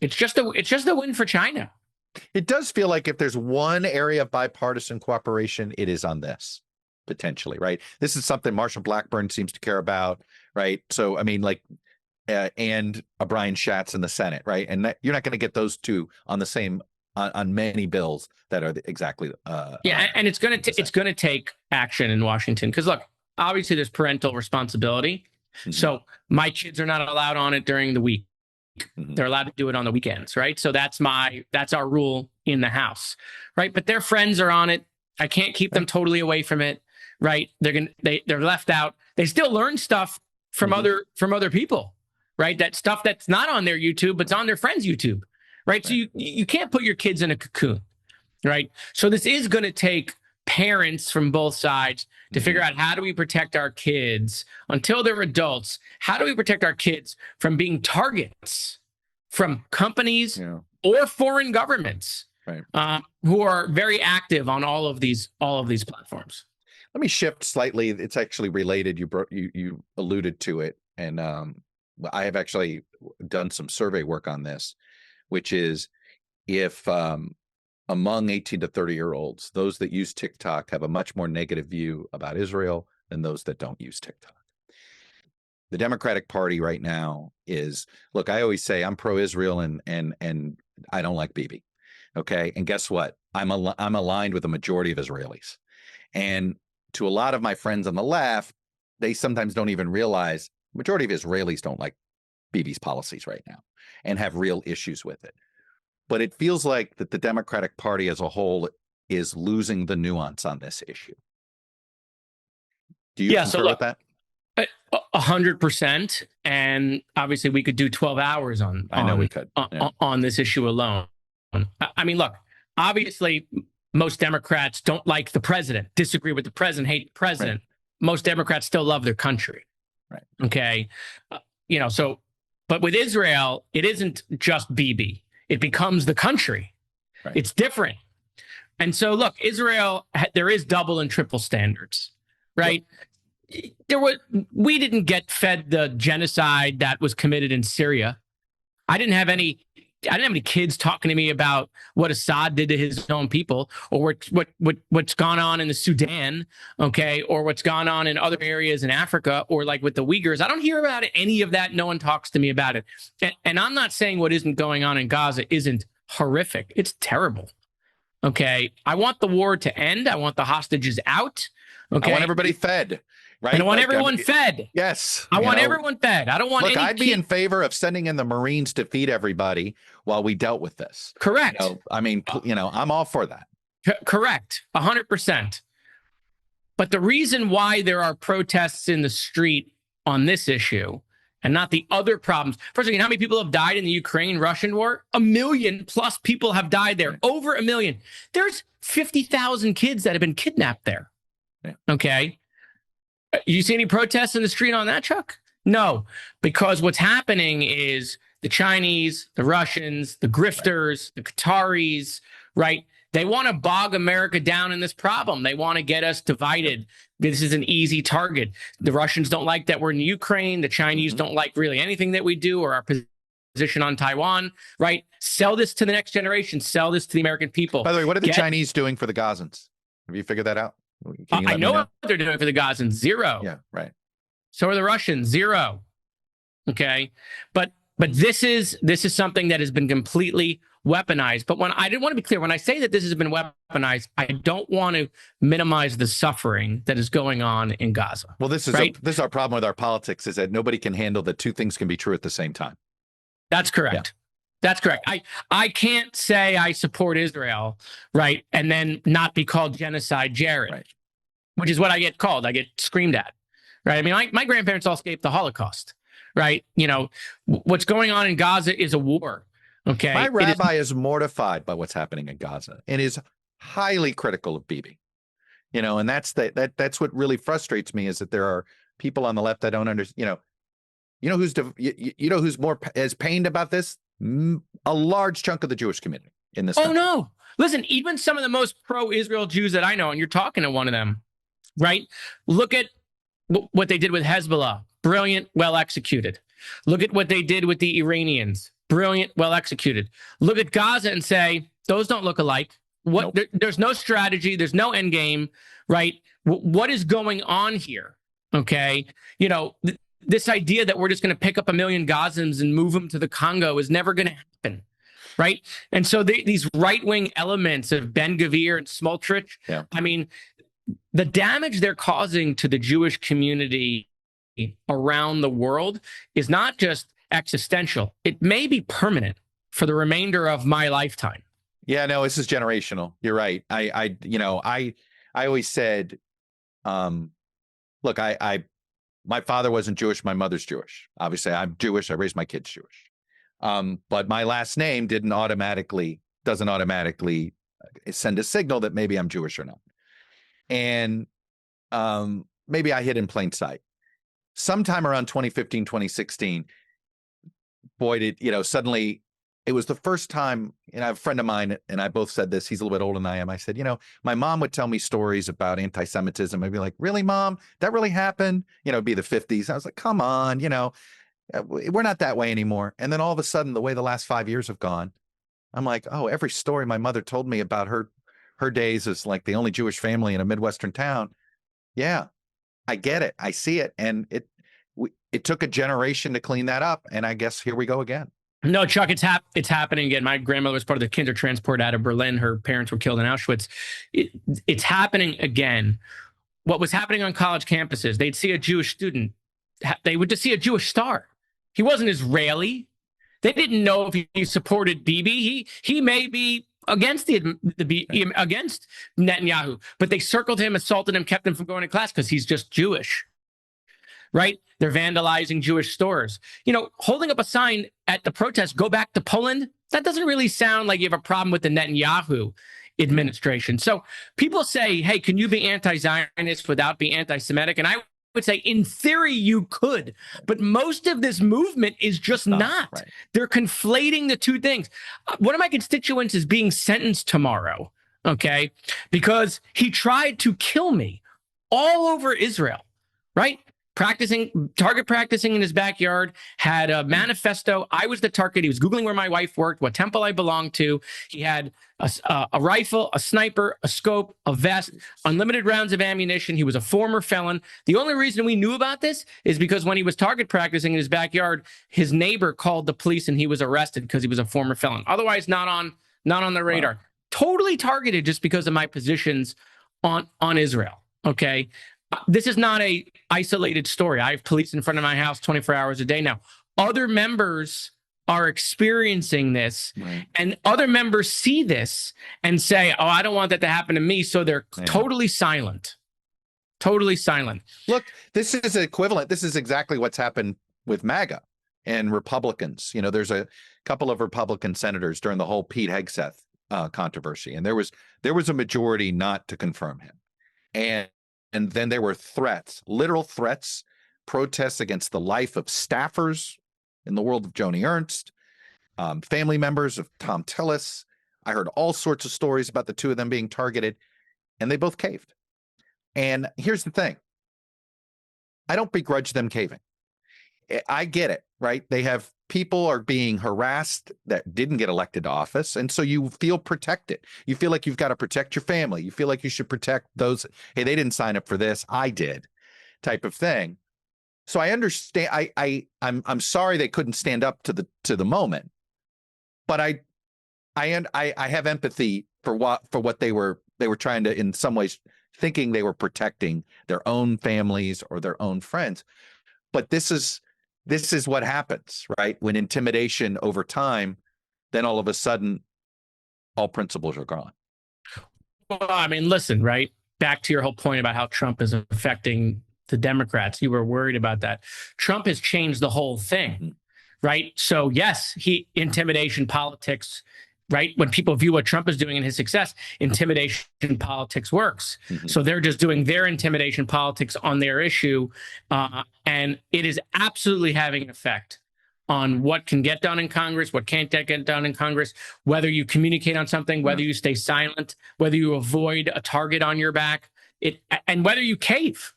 it's just a win for China. It does feel like if there's one area of bipartisan cooperation, it is on this, potentially, right? This is something Marshall Blackburn seems to care about, right? So, I mean, like, and Brian Schatz in the Senate, right? And you're not going to get those two on the same on many bills that are exactly. And it's going to take action in Washington because look, obviously there's parental responsibility. Mm-hmm. So my kids are not allowed on it during the week. Mm-hmm. They're allowed to do it on the weekends, right? So that's our rule in the house, right? But their friends are on it. I can't keep them totally away from it, right? They're left out. They still learn stuff from other people, right? That stuff that's not on their YouTube, but it's on their friends' YouTube, right? So you can't put your kids in a cocoon, right? So this is going to take parents from both sides to figure out how do we protect our kids until they're adults? How do we protect our kids from being targets from companies or foreign governments who are very active on all of these platforms? Let me shift slightly. It's actually related. You alluded to it, and I have actually done some survey work on this, which is if among 18 to 30-year-olds, those that use TikTok have a much more negative view about Israel than those that don't use TikTok. The Democratic Party right now is, look, I always say I'm pro-Israel and I don't like Bibi. Okay. And guess what? I'm aligned with the majority of Israelis. And to a lot of my friends on the left, they sometimes don't even realize the majority of Israelis don't like Bibi's policies right now and have real issues with it. But it feels like that the Democratic Party as a whole is losing the nuance on this issue. Do you concur with that? 100%. And obviously we could do 12 hours on this issue alone. I mean, look, obviously most Democrats don't like the president, disagree with the president, hate the president. Right. Most Democrats still love their country. Right. Okay. But with Israel, it isn't just Bibi. It becomes the country. Right. It's different. And so, look, Israel, there is double and triple standards, right? Yep. We didn't get fed the genocide that was committed in Syria. I didn't have any kids talking to me about what Assad did to his own people, or what's gone on in the Sudan, okay, or what's gone on in other areas in Africa, or like with the Uyghurs. I don't hear about any of that. No one talks to me about it. And I'm not saying what isn't going on in Gaza isn't horrific. It's terrible. Okay. I want the war to end. I want the hostages out. Okay. I want everybody fed. right? And I want everyone fed. Yes. I want everyone fed. I don't want look, I'd be in favor of sending in the Marines to feed everybody while we dealt with this. Correct. I mean, I'm all for that. Correct. 100%. But the reason why there are protests in the street on this issue and not the other problems. First of all, you know how many people have died in the Ukraine-Russian war? 1 million plus people have died there. Over 1 million. There's 50,000 kids that have been kidnapped there. Yeah. Okay. You see any protests in the street on that, Chuck? No, because what's happening is the Chinese, the Russians, the grifters, the Qataris, right? They want to bog America down in this problem. They want to get us divided. This is an easy target. The Russians don't like that we're in Ukraine. The Chinese don't like really anything that we do or our position on Taiwan, right? Sell this to the next generation. Sell this to the American people. By the way, what are the Chinese doing for the Gazans? Have you figured that out? I know what they're doing for the Gazans. Zero. Yeah, right. So are the Russians. Zero. Okay. But this is something that has been completely weaponized. But I didn't want to be clear, when I say that this has been weaponized, I don't want to minimize the suffering that is going on in Gaza. Well, this is right? This is our problem with our politics, is that nobody can handle that two things can be true at the same time. That's correct. Yeah. That's correct. I can't say I support Israel, right, and then not be called genocide Jared, right, which is what I get called. I get screamed at, right? I mean, my grandparents all escaped the Holocaust, right? What's going on in Gaza is a war, okay? My rabbi is mortified by what's happening in Gaza and is highly critical of Bibi, and that's what really frustrates me, is that there are people on the left that don't understand, who's more as pained about this? A large chunk of the Jewish community in this country. No. Listen, even some of the most pro-Israel Jews that I know, and you're talking to one of them, right? Look at what they did with Hezbollah. Brilliant, well executed. Look at what they did with the Iranians. Brilliant, well executed. Look at Gaza and say, those don't look alike. Nope. There's no strategy. There's no end game, right? What is going on here? Okay. This idea that we're just going to pick up 1 million Gazans and move them to the Congo is never going to happen, right? And so these right-wing elements of Ben-Gvir and Smotrich, yeah. I mean, the damage they're causing to the Jewish community around the world is not just existential. It may be permanent for the remainder of my lifetime. Yeah, no, this is generational. You're right. I always said, look, my father wasn't Jewish. My mother's Jewish. Obviously, I'm Jewish. I raised my kids Jewish. But my last name doesn't automatically send a signal that maybe I'm Jewish or not. And maybe I hid in plain sight. Sometime around 2015, 2016, boy, suddenly it was the first time, and I have a friend of mine, and I both said this, he's a little bit older than I am. I said, my mom would tell me stories about anti-Semitism. I'd be like, really, Mom? That really happened? It'd be the 50s. I was like, come on, we're not that way anymore. And then all of a sudden, the way the last 5 years have gone, I'm like, oh, every story my mother told me about her days as like the only Jewish family in a Midwestern town. Yeah, I get it. I see it. And it took a generation to clean that up. And I guess here we go again. No, Chuck, it's happening again. My grandmother was part of the Kinder transport out of Berlin. Her parents were killed in Auschwitz. It's happening again. What was happening on college campuses, they'd see a Jewish student. They would just see a Jewish star. He wasn't Israeli. They didn't know if he supported Bibi. He may be against against Netanyahu, but they circled him, assaulted him, kept him from going to class because he's just Jewish. Right? They're vandalizing Jewish stores. Holding up a sign at the protest, go back to Poland, that doesn't really sound like you have a problem with the Netanyahu administration. So people say, hey, can you be anti-Zionist without being anti-Semitic? And I would say, in theory, you could. But most of this movement is just not. Right. They're conflating the two things. One of my constituents is being sentenced tomorrow, okay, because he tried to kill me all over Israel, right? Target practicing in his backyard, had a manifesto. I was the target. He was Googling where my wife worked, what temple I belonged to. He had a rifle, a sniper, a scope, a vest, unlimited rounds of ammunition. He was a former felon. The only reason we knew about this is because when he was target practicing in his backyard, his neighbor called the police and he was arrested because he was a former felon. Otherwise, not on the radar. Wow. Totally targeted just because of my positions on Israel. Okay. This is not a isolated story. I have police in front of my house 24 hours a day now. Other members are experiencing this, right, and other members see this and say, oh, I don't want that to happen to me. So they're totally silent. Totally silent. Look, this is equivalent. This is exactly what's happened with MAGA and Republicans. You know, there's a couple of Republican senators during the whole Pete Hegseth controversy, and there was a majority not to confirm him. And then there were threats, literal threats, protests against the life of staffers in the world of Joni Ernst, family members of Tom Tillis. I heard all sorts of stories about the two of them being targeted, and they both caved. And here's the thing. I don't begrudge them caving. I get it, right? They have people are being harassed that didn't get elected to office. And so you feel protected. You feel like you've got to protect your family. You feel like you should protect those. Hey, they didn't sign up for this. I did, type of thing. So I understand. I'm sorry they couldn't stand up to the moment, but I have empathy for what they were trying to, in some ways, thinking they were protecting their own families or their own friends. But this is what happens, right? When intimidation over time, then all of a sudden, all principles are gone. Well, I mean, listen, right? Back to your whole point about how Trump is affecting the Democrats. You were worried about that. Trump has changed the whole thing, right? So yes, intimidation politics, right? When people view what Trump is doing in his success, intimidation politics works. So they're just doing their intimidation politics on their issue. And it is absolutely having an effect on what can get done in Congress, what can't get done in Congress, whether you communicate on something, whether you stay silent, whether you avoid a target on your back, and whether you cave.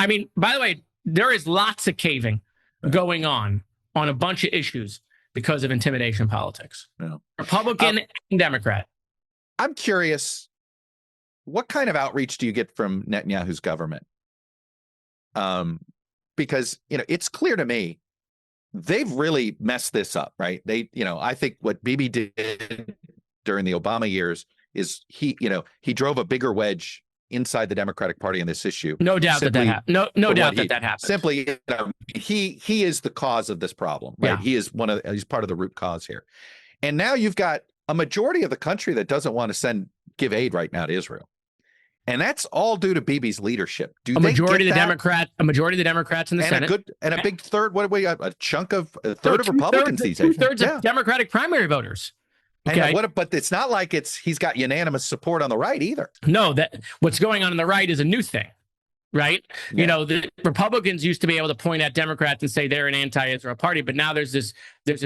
I mean, by the way, there is lots of caving going on a bunch of issues because of intimidation politics. Yeah. Republican and Democrat. I'm curious, what kind of outreach do you get from Netanyahu's government? Because, it's clear to me, they've really messed this up, right? I think what Bibi did during the Obama years is he drove a bigger wedge inside the Democratic Party on this issue. No doubt that happened. No doubt that happened. Simply, he is the cause of this problem, right? Yeah. He's part of the root cause here. And now you've got a majority of the country that doesn't want to give aid right now to Israel. And that's all due to Bibi's leadership. A majority of the Democrats in the Senate. A big third, a third of Republicans these days. Two-thirds of Democratic primary voters. Okay. But it's not like he's got unanimous support on the right either. No, what's going on the right is a new thing, right? Yeah. The Republicans used to be able to point at Democrats and say they're an anti-Israel party, but now there's this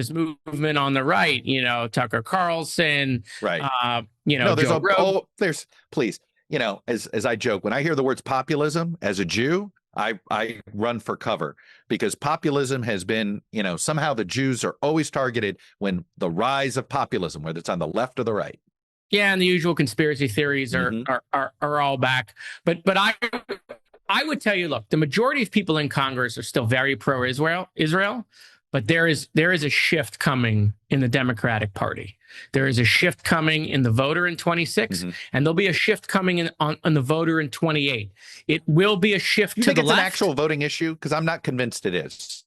movement on the right. Tucker Carlson, right? Please, as I joke, when I hear the words populism as a Jew, I run for cover, because populism has been, somehow the Jews are always targeted when the rise of populism, whether it's on the left or the right. Yeah, and the usual conspiracy theories are all back. But I would tell you, look, the majority of people in Congress are still very pro-Israel, but there is a shift coming in the Democratic Party. There is a shift coming in the voter in 26, and there'll be a shift coming on the voter in 28. It will be a shift to the left. You think it's an actual voting issue? Because I'm not convinced it is,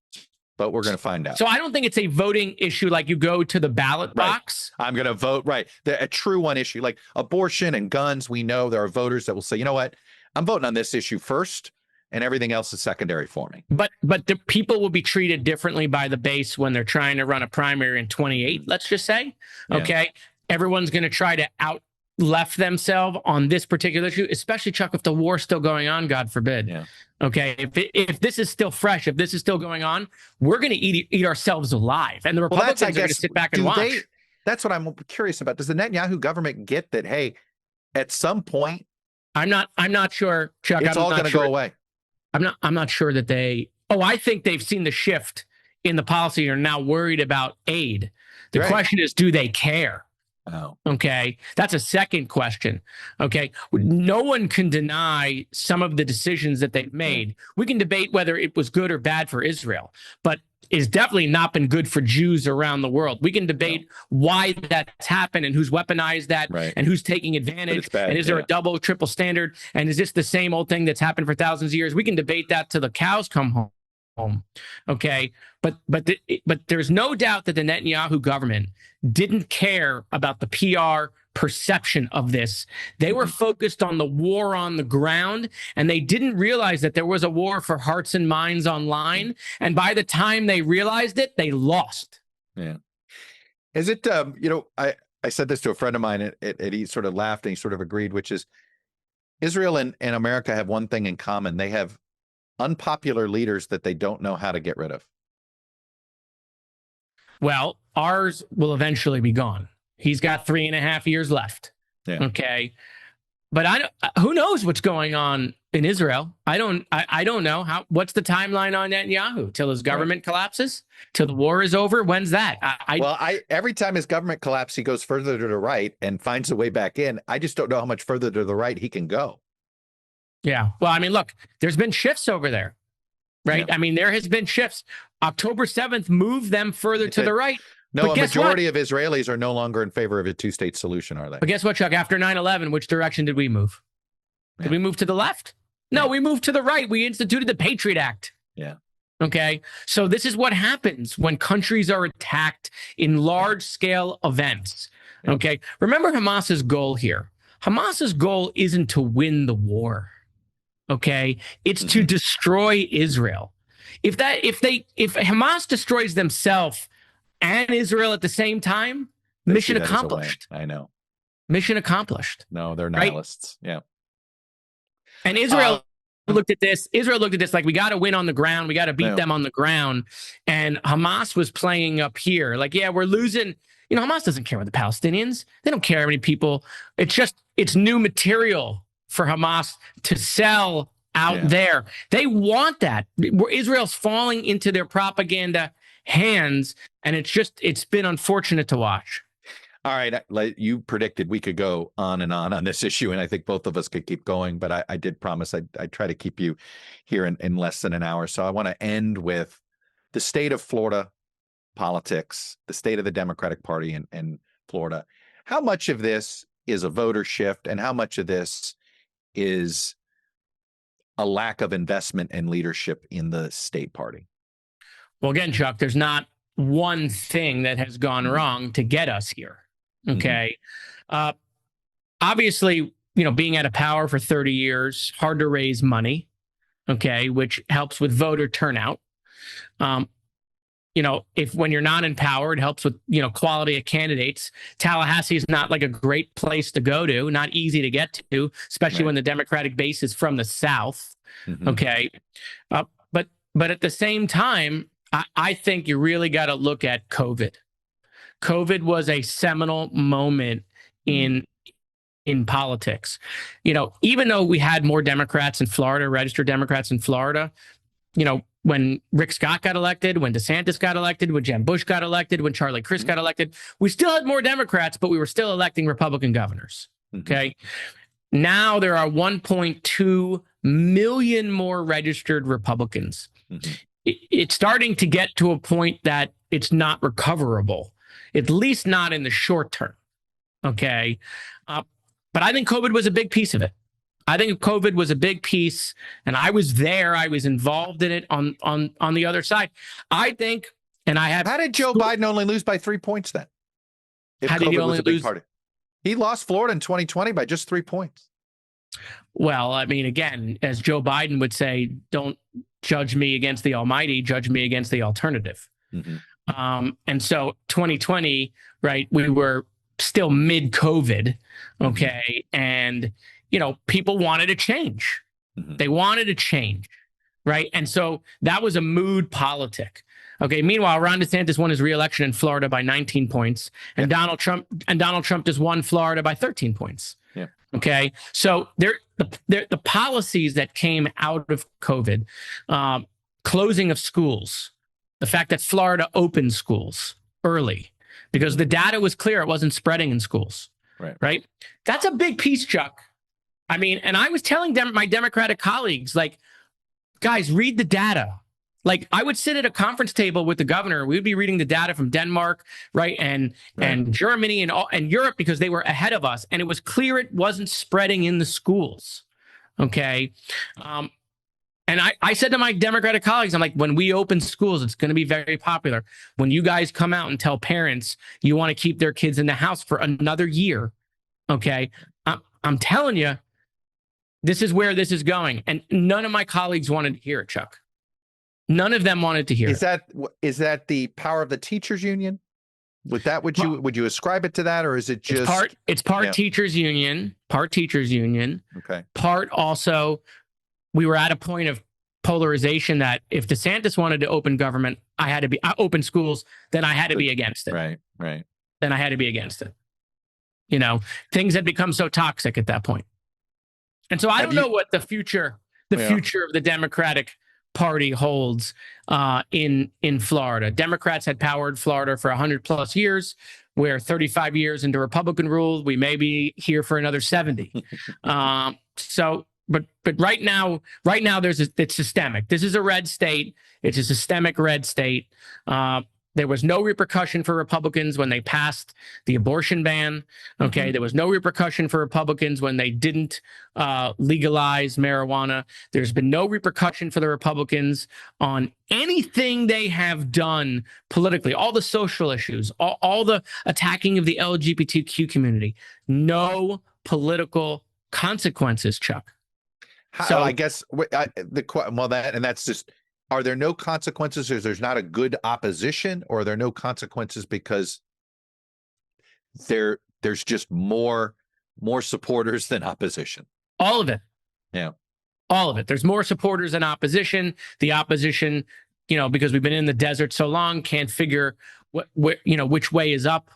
but we're going to find out. So I don't think it's a voting issue like you go to the ballot box. I'm going to vote, right. A true one issue, like abortion and guns. We know there are voters that will say, you know what, I'm voting on this issue first, and everything else is secondary for me. But the people will be treated differently by the base when they're trying to run a primary in 28, let's just say. Yeah. Okay. Everyone's going to try to out left themselves on this particular issue, especially, Chuck, if the war's still going on, God forbid. Yeah. Okay. If this is still fresh, if this is still going on, we're going to eat ourselves alive. And the Republicans are going to sit back and watch. That's what I'm curious about. Does the Netanyahu government get that, hey, at some point, I'm not sure, Chuck. It's all going to go away. I'm not sure that I think they've seen the shift in the policy and are now worried about aid. The question is, do they care? Oh. Okay. That's a second question. Okay. No one can deny some of the decisions that they've made. We can debate whether it was good or bad for Israel, but it's definitely not been good for Jews around the world. We can debate why that's happened and who's weaponized that and who's taking advantage. And is there a double, triple standard? And is this the same old thing that's happened for thousands of years? We can debate that till the cows come home. Okay. But there's no doubt that the Netanyahu government didn't care about the PR perception of this. They were focused on the war on the ground, and they didn't realize that there was a war for hearts and minds online. And by the time they realized it, they lost. Yeah. Is it, I said this to a friend of mine, and he sort of laughed and he sort of agreed, which is Israel and America have one thing in common. They have unpopular leaders that they don't know how to get rid of. Well, ours will eventually be gone. He's got 3.5 years left. Yeah. Okay. But who knows what's going on in Israel? I don't know what's the timeline on Netanyahu till his government collapses, till the war is over. When's that? Every time his government collapses, he goes further to the right and finds a way back in. I just don't know how much further to the right he can go. Yeah. Well, I mean, look, there's been shifts over there, right? Yeah. I mean, there has been shifts. October 7th moved them further to the right. No, a majority of Israelis are no longer in favor of a two-state solution, are they? But guess what, Chuck? After 9/11, which direction did we move? Did we move to the left? No, we moved to the right. We instituted the Patriot Act. Yeah. Okay. So this is what happens when countries are attacked in large-scale events. Yeah. Okay. Remember Hamas's goal here. Hamas's goal isn't to win the war. Okay. It's to destroy Israel. If Hamas destroys themselves and Israel at the same time, mission accomplished. I know. Mission accomplished. No, they're nihilists. Right? Yeah. And Israel looked at this. Israel looked at this like, we got to win on the ground. We got to beat them on the ground. And Hamas was playing up here. Like, yeah, we're losing. Hamas doesn't care about the Palestinians. They don't care how many people. It's new material for Hamas to sell out there. They want that. Israel's falling into their propaganda hands, and it's been unfortunate to watch. All right, like you predicted, we could go on this issue, and I think both of us could keep going, but I did promise I'd try to keep you here in less than an hour. So I want to end with the state of Florida politics, the state of the Democratic Party in Florida. How much of this is a voter shift, and how much of this is a lack of investment and leadership in the state party? Well, again, Chuck, there's not one thing that has gone wrong to get us here. Okay. Obviously, being out of power for 30 years, hard to raise money. Okay. Which helps with voter turnout. If when you're not in power, it helps with, quality of candidates. Tallahassee is not like a great place to go to, not easy to get to, especially when the Democratic base is from the South. Okay. But at the same time, I think you really got to look at COVID. COVID was a seminal moment in politics. Even though we had more Democrats in Florida, registered Democrats in Florida, when Rick Scott got elected, when DeSantis got elected, when Jeb Bush got elected, when Charlie Crist got elected, we still had more Democrats, but we were still electing Republican governors. Okay. Now there are 1.2 million more registered Republicans. It's starting to get to a point that it's not recoverable, at least not in the short term. Okay. But I think COVID was a big piece of it. I think COVID was a big piece, and I was there. I was involved in it on the other side. I think, and I have. How did Joe Biden only lose by 3 points then? How did he only lose? He lost Florida in 2020 by just 3 points. Well, I mean, again, as Joe Biden would say, don't judge me against the almighty, judge me against the alternative. And so 2020, right, we were still mid-COVID, okay, and, people wanted to change. They wanted to change, right? And so that was a mood politic. Okay. Meanwhile, Ron DeSantis won his re-election in Florida by 19 points, and Donald Trump just won Florida by 13 points. Yeah. Okay. So the policies that came out of COVID, closing of schools, the fact that Florida opened schools early because the data was clear. It wasn't spreading in schools. Right. That's a big piece, Chuck. I mean, and I was telling my Democratic colleagues, like, guys, read the data. Like, I would sit at a conference table with the governor. We'd be reading the data from Denmark, right, and Germany and Europe, because they were ahead of us, and it was clear it wasn't spreading in the schools. Okay, and I said to my Democratic colleagues, I'm like, when we open schools, it's going to be very popular. When you guys come out and tell parents you want to keep their kids in the house for another year, okay, I'm telling you, this is where this is going. And none of my colleagues wanted to hear it, Chuck. None of them wanted to hear it. Is that the power of the teachers union? Would you ascribe it to that, or is it just it's part teachers union, part teachers union. Okay. Part also, we were at a point of polarization that if DeSantis wanted to open government, open schools, then I had to be against it. Right. Then I had to be against it. You know, things had become so toxic at that point. And so I don't know what the future of the Democratic Party holds in Florida. Democrats had power in Florida for 100 plus years. We're 35 years into Republican rule. We may be here for another 70. But right now, it's systemic. This is a red state. It's a systemic red state. There was no repercussion for Republicans when they passed the abortion ban. Okay. Mm-hmm. There was no repercussion for Republicans when they didn't legalize marijuana. There's been no repercussion for the Republicans on anything they have done politically, all the social issues, all the attacking of the LGBTQ community. No political consequences, Chuck. So I guess that's just, are there no consequences because there's not a good opposition, or are there no consequences because there's just more supporters than opposition? All of it. Yeah. All of it. There's more supporters than opposition. The opposition, because we've been in the desert so long, can't figure which way is up.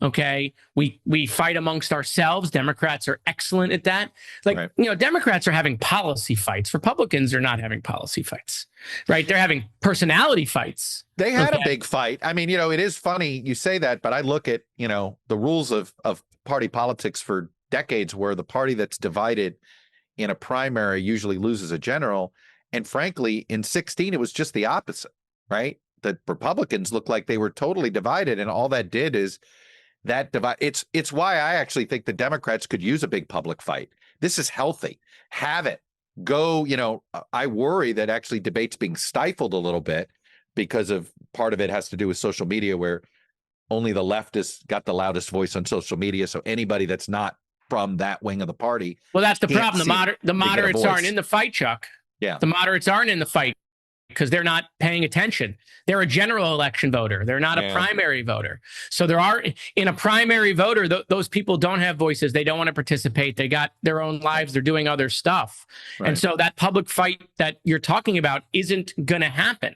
Okay. We fight amongst ourselves. Democrats are excellent at that. Democrats are having policy fights. Republicans are not having policy fights, right? They're having personality fights. They had a big fight. I mean, it is funny you say that, but I look at, the rules of party politics for decades, where the party that's divided in a primary usually loses a general. And frankly, in 2016, it was just the opposite, right? The Republicans looked like they were totally divided, and all that did is that divide. It's why I actually think the Democrats could use a big public fight. This is healthy. Have it. Go, I worry that actually debate's being stifled a little bit because of part of it has to do with social media, where only the left has got the loudest voice on social media. So anybody that's not from that wing of the party. Well, that's the problem. The moderates aren't in the fight, Chuck. Yeah. The moderates aren't in the fight because they're not paying attention. They're a general election voter. They're not a primary voter. So in a primary voter, those people don't have voices. They don't want to participate. They got their own lives. They're doing other stuff. Right. And so that public fight that you're talking about isn't going to happen.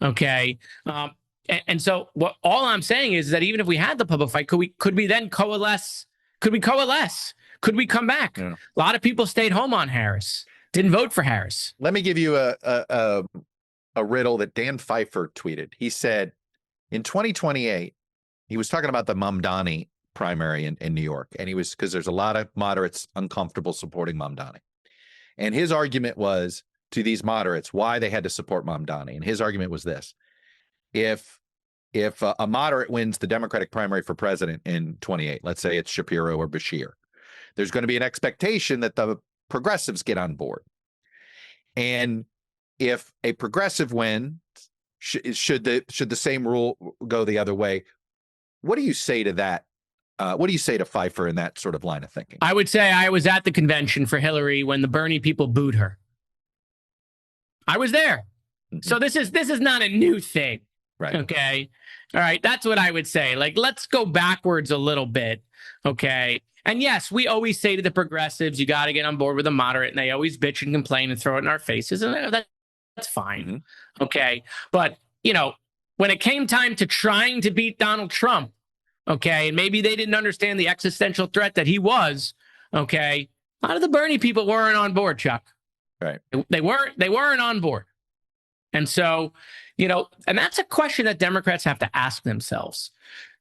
Okay. And so all I'm saying is that even if we had the public fight, could we then coalesce? Could we coalesce? Could we come back? Yeah. A lot of people stayed home on Harris, didn't vote for Harris. Let me give you a riddle that Dan Pfeiffer tweeted. He said in 2028, he was talking about the Mamdani primary in New York. And because there's a lot of moderates uncomfortable supporting Mamdani. And his argument was to these moderates why they had to support Mamdani. And his argument was this: if a moderate wins the Democratic primary for president in 28, let's say it's Shapiro or Bashir, there's going to be an expectation that the progressives get on board. And if a progressive wins, should the same rule go the other way? What do you say to that? What do you say to Pfeiffer in that sort of line of thinking? I would say I was at the convention for Hillary when the Bernie people booed her. I was there. Mm-hmm. So this is not a new thing. Right. Okay. All right. That's what I would say. Let's go backwards a little bit. Okay. And yes, we always say to the progressives, you got to get on board with a moderate, and they always bitch and complain and throw it in our faces. And that's fine. Mm-hmm. Okay. But, when it came time to trying to beat Donald Trump, okay, and maybe they didn't understand the existential threat that he was, okay, a lot of the Bernie people weren't on board, Chuck. Right. They weren't on board. And so, and that's a question that Democrats have to ask themselves.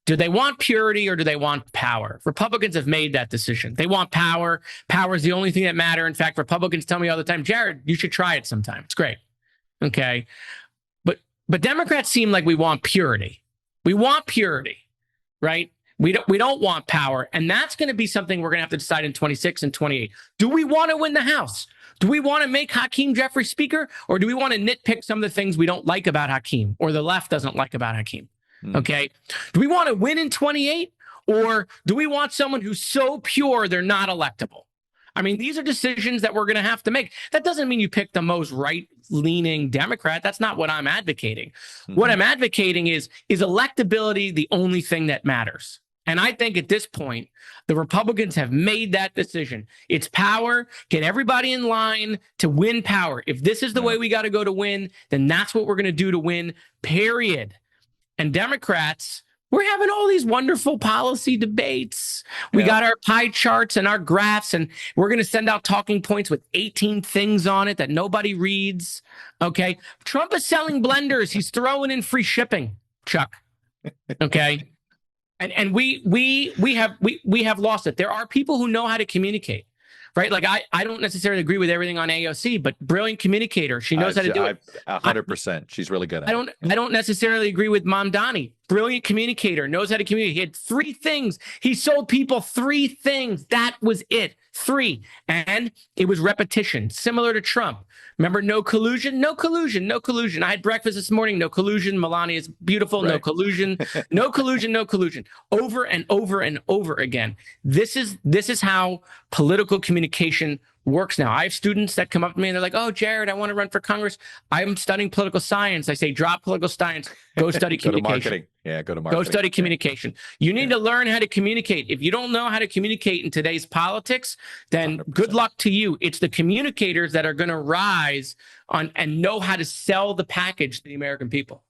Do they want purity or do they want power? Republicans have made that decision. They want power. Power is the only thing that matters. In fact, Republicans tell me all the time, Jared, you should try it sometime. It's great. Okay. But Democrats seem like we want purity. We want purity, right? We don't want power. And that's going to be something we're going to have to decide in 26 and 28. Do we want to win the House? Do we want to make Hakeem Jeffries Speaker? Or do we want to nitpick some of the things we don't like about Hakeem or the left doesn't like about Hakeem? Okay. Do we want to win in 28 or do we want someone who's so pure they're not electable? I mean, these are decisions that we're going to have to make. That doesn't mean you pick the most right-leaning Democrat. That's not what I'm advocating. What I'm advocating is electability the only thing that matters? And I think at this point, the Republicans have made that decision. It's power. Get everybody in line to win power. If this is the way we got to go to win, then that's what we're going to do to win, period. And Democrats, we're having all these wonderful policy debates. We got our pie charts and our graphs, and we're going to send out talking points with 18 things on it that nobody reads. Okay. Trump is selling blenders. He's throwing in free shipping, Chuck. Okay. And we have lost it. There are people who know how to communicate. Right. Like I don't necessarily agree with everything on AOC, but brilliant communicator. She knows how to do it. 100%. She's really good at it. I don't necessarily agree with Mamdani. Brilliant communicator, knows how to communicate. He had 3 things. He sold people 3 things. That was it. 3. And it was repetition, similar to Trump. Remember, no collusion, no collusion, no collusion. I had breakfast this morning. No collusion. Melania is beautiful. Right. No collusion. No collusion. No collusion. Over and over and over again. This is how political communication works now. I have students that come up to me and they're like, "Oh, Jared, I want to run for Congress. I'm studying political science." I say, "Drop political science. Go study go communication." To marketing. Yeah, go to marketing. Go study communication. You need to learn how to communicate. If you don't know how to communicate in today's politics, then 100%. Good luck to you. It's the communicators that are going to rise on and know how to sell the package to the American people.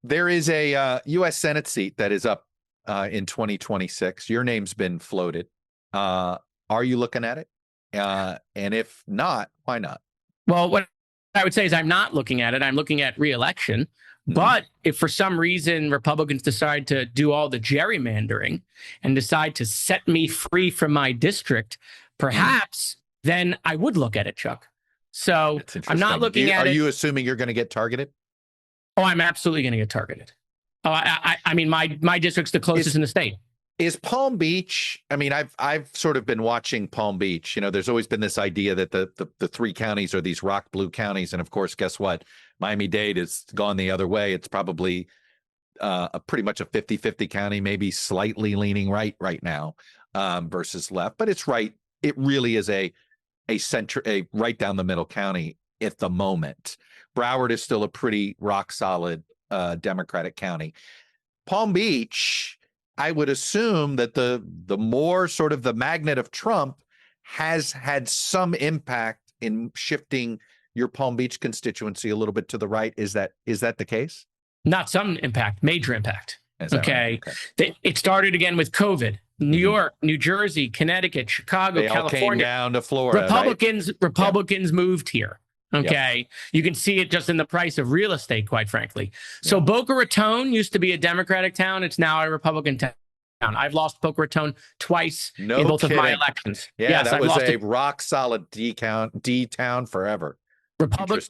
There is a U.S. Senate seat that is up in 2026. Your name's been floated. Are you looking at it? And if not, why not? Well, what I would say is I'm not looking at it. I'm looking at re-election. But if for some reason Republicans decide to do all the gerrymandering and decide to set me free from my district, perhaps then I would look at it, Chuck. So I'm not looking at it. Are you assuming you're going to get targeted? Oh, I'm absolutely going to get targeted. Oh, I mean, my district's the closest in the state. Is Palm Beach? I mean, I've sort of been watching Palm Beach. You know, there's always been this idea that the 3 counties are these rock blue counties, and of course, guess what? Miami-Dade has gone the other way. It's probably pretty much a 50-50 county, maybe slightly leaning right now versus left, but it's right. It really is a right down the middle county at the moment. Broward is still a pretty rock solid Democratic county. Palm Beach, I would assume that the more sort of the magnet of Trump has had some impact in shifting your Palm Beach constituency a little bit to the right. Is that the case? Not some impact, major impact. Okay. Right? Okay. It started again with COVID. New York, New Jersey, Connecticut, Chicago, they California. All came down to Florida. Republicans moved here. Okay. Yep. You can see it just in the price of real estate, quite frankly. So Boca Raton used to be a Democratic town. It's now a Republican town. I've lost Boca Raton twice in both of my elections. Yeah, yes, that was a rock solid D town forever.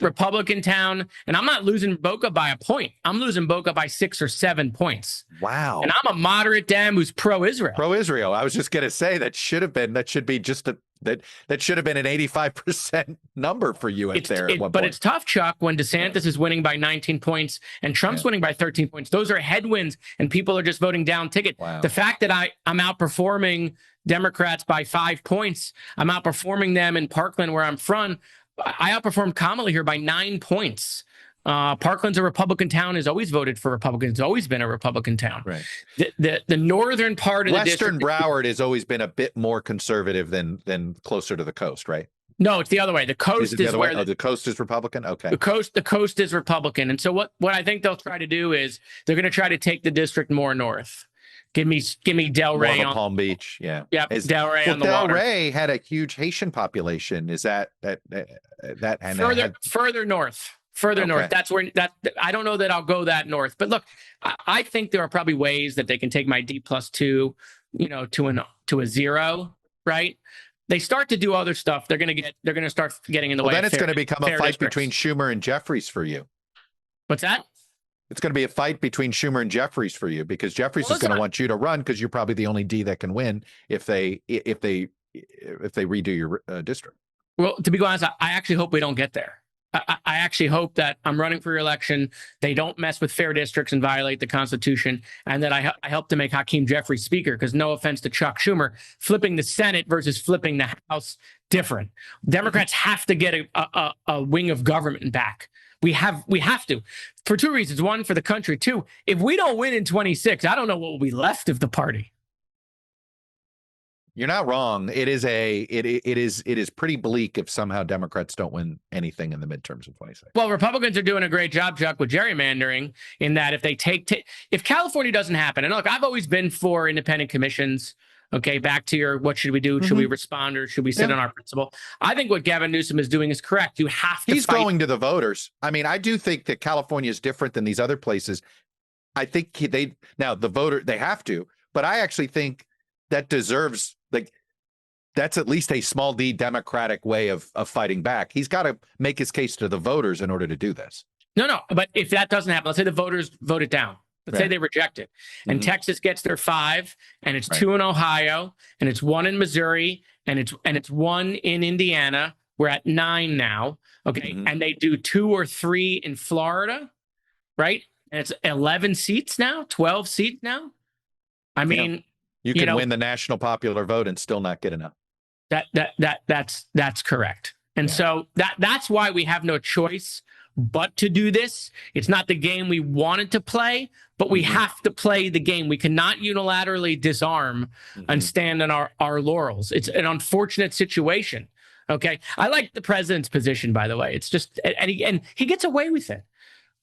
Republican town. And I'm not losing Boca by a point. I'm losing Boca by 6 or 7 points. Wow. And I'm a moderate Dem who's pro-Israel. Pro-Israel. I was just going to say that should have been an 85% number for you there at one point. But it's tough, Chuck, when DeSantis is winning by 19 points and Trump's winning by 13 points. Those are headwinds and people are just voting down ticket. Wow. The fact that I'm outperforming Democrats by 5 points, I'm outperforming them in Parkland where I'm from. I outperformed Kamala here by 9 points. Parkland's a Republican town, has always voted for Republicans, always been a Republican town. Right. The northern part of Western the district, Broward has always been a bit more conservative than closer to the coast, right? No, it's the other way. The coast is where the coast is Republican. Okay. The coast is Republican. And so what I think they'll try to do is they're going to try to take the district more north. Give me Delray on Palm Beach. Yeah. Yeah. Delray on the water. Delray had a huge Haitian population. Is that further north? Further north. That's where I don't know that I'll go that north. But look, I think there are probably ways that they can take my D+2, to a 0, right? They start to do other stuff. They're going to start getting in the way. Then it's going to become a fight between Schumer and Jeffries for you. What's that? It's going to be a fight between Schumer and Jeffries for you, because Jeffries is going to want you to run because you're probably the only D that can win if they redo your district. Well, to be honest, I actually hope we don't get there. I actually hope that I'm running for re-election. They don't mess with fair districts and violate the Constitution, and that I help to make Hakeem Jeffries Speaker. Because no offense to Chuck Schumer, flipping the Senate versus flipping the House, different. Democrats have to get a wing of government back. We have to, for two reasons. One, for the country. Two, if we don't win in 26, I don't know what will be left of the party. You're not wrong. It is pretty bleak if somehow Democrats don't win anything in the midterms of 26. Well, Republicans are doing a great job, Chuck, with gerrymandering, in that if they if California doesn't happen, and look, I've always been for independent commissions. Okay, back to your what should we do? Should we respond, or should we sit on our principle? I think what Gavin Newsom is doing is correct. You have to. He's going to the voters. I mean, I do think that California is different than these other places. I think they have to, but I actually think that deserves, like, that's at least a small d democratic way of fighting back. He's got to make his case to the voters in order to do this. No, but if that doesn't happen, let's say the voters vote it down. Let's say they reject it, and Texas gets their 5, and it's 2 in Ohio, and it's 1 in Missouri, and it's 1 in Indiana. We're at 9 now, okay, and they do 2 or 3 in Florida, right? And it's 11 seats now, 12 seats now. I mean, you can win the national popular vote and still not get enough. That's correct, and so that's why we have no choice but to do this. It's not the game we wanted to play, but we have to play the game. We cannot unilaterally disarm and stand on our laurels. It's an unfortunate situation. Okay. I like the president's position, by the way. It's just, and he gets away with it.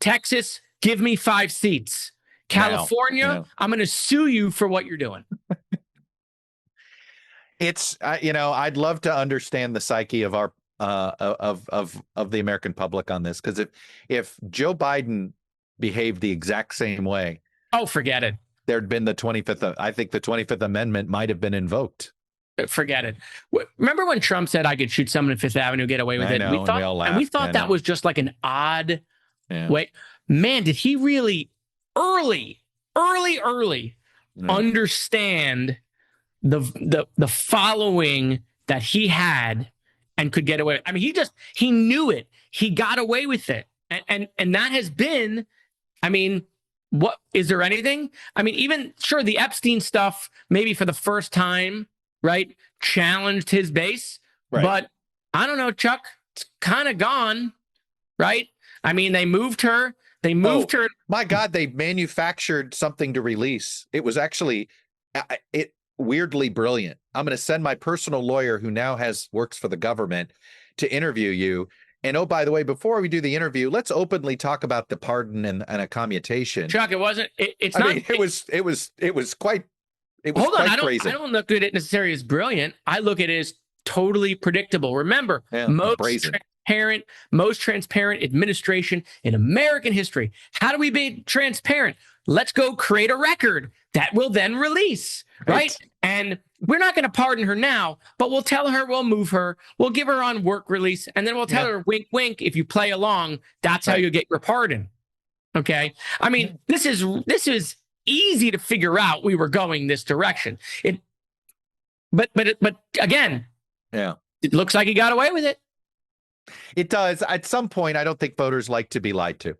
Texas, give me 5 seats. California, I'm going to sue you for what you're doing. It's, I'd love to understand the psyche of our of the American public on this, because if Joe Biden behaved the exact same way, forget it. There'd been the 25th. I think the 25th Amendment might have been invoked. Forget it. Remember when Trump said I could shoot someone in Fifth Avenue, get away with it? We all laughed. And we thought that was just like an odd way. Man, did he really early understand the following that he had and could get away. I mean, he knew it. He got away with it. And that has been, I mean, what is there anything? I mean, even sure, the Epstein stuff, maybe for the first time, right, challenged his base. Right. But I don't know, Chuck, it's kind of gone, right? I mean, they moved her. Her. My God, they manufactured something to release. It was actually weirdly brilliant. I'm going to send my personal lawyer, who now works for the government, to interview you. And oh, by the way, before we do the interview, let's openly talk about the pardon and a commutation. Chuck, it wasn't. It was quite. Hold on, I don't look at it necessarily as brilliant. I look at it as totally predictable. Remember, most transparent administration in American history. How do we be transparent? Let's go create a record that will then release, right? And we're not going to pardon her now, but we'll tell her, we'll move her, we'll give her on work release, and then we'll tell her, wink, wink, if you play along, that's how you get your pardon. Okay? I mean, this is easy to figure out we were going this direction. But again, it looks like he got away with it. It does. At some point, I don't think voters like to be lied to,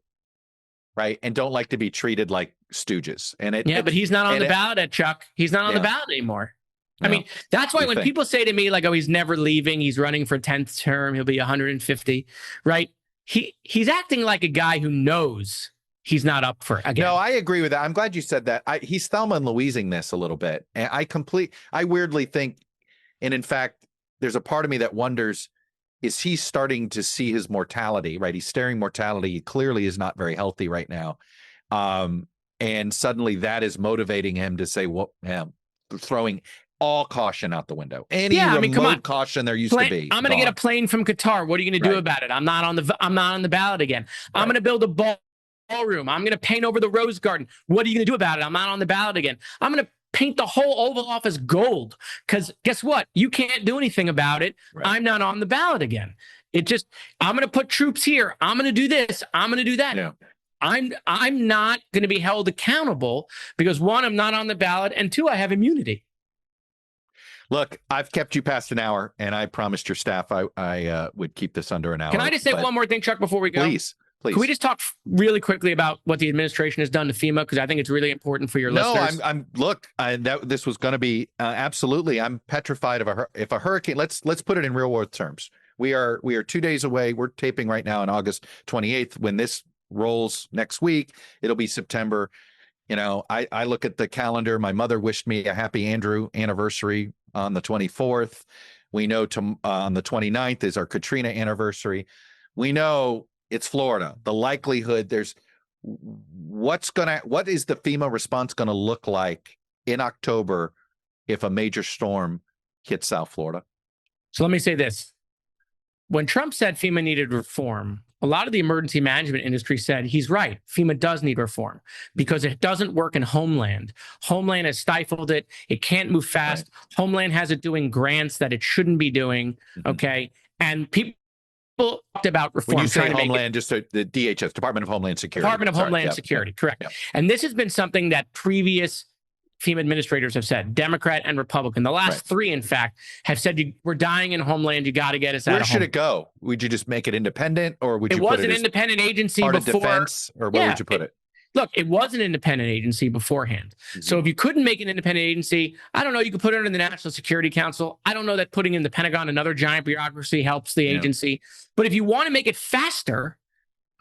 right? And don't like to be treated like stooges. But he's not on the ballot, Chuck. He's not on the ballot anymore. I mean, that's why when people say to me, like, oh, he's never leaving, he's running for 10th term, he'll be 150, right? He's acting like a guy who knows he's not up for again. No, I agree with that. I'm glad you said that. He's Thelma and Louising this a little bit. And I weirdly think, and in fact, there's a part of me that wonders, is he starting to see his mortality, right? He's staring mortality. He clearly is not very healthy right now. And suddenly that is motivating him to say, well, throwing all caution out the window. Any remote caution there used to be. I'm going to get a plane from Qatar. What are you going to do about it? I'm not on the ballot again. I'm going to build a ballroom. I'm going to paint over the Rose Garden. What are you going to do about it? I'm not on the ballot again. I'm going to paint the whole Oval Office gold, because guess what? You can't do anything about it. Right. I'm not on the ballot again. I'm going to put troops here. I'm going to do this. I'm going to do that. Yeah. I'm not going to be held accountable because, one, I'm not on the ballot, and two, I have immunity. Look, I've kept you past an hour, and I promised your staff I would keep this under an hour. Can I just say one more thing, Chuck, before we go? Please. Can we just talk really quickly about what the administration has done to FEMA? Because I think it's really important for your listeners. This was going to be absolutely. I'm petrified of if a hurricane. Let's put it in real world terms. We are 2 days away. We're taping right now on August 28th. When this rolls next week, it'll be September. I look at the calendar. My mother wished me a happy Andrew anniversary on the 24th. We know on the 29th is our Katrina anniversary. We know it's Florida. The likelihood what is the FEMA response going to look like in October if a major storm hits South Florida? So let me say this. When Trump said FEMA needed reform, a lot of the emergency management industry said he's right. FEMA does need reform because it doesn't work in Homeland. Homeland has stifled it. It can't move fast. Right. Homeland has it doing grants that it shouldn't be doing. Okay. And people talked about reform. When you say Homeland, just the DHS, Department of Homeland Security. Department of Homeland Security, correct. Yep. And this has been something that previous FEMA administrators have said, Democrat and Republican. The last three, in fact, have said, we're dying in Homeland. You got to get us out of Homeland. Where should it go? Would you just make it independent, or would you put it as an independent agency part before? Of defense, or where would you put it? Look, it was an independent agency beforehand. Mm-hmm. So if you couldn't make an independent agency, I don't know, you could put it under the National Security Council. I don't know that putting in the Pentagon, another giant bureaucracy, helps the agency. But if you want to make it faster,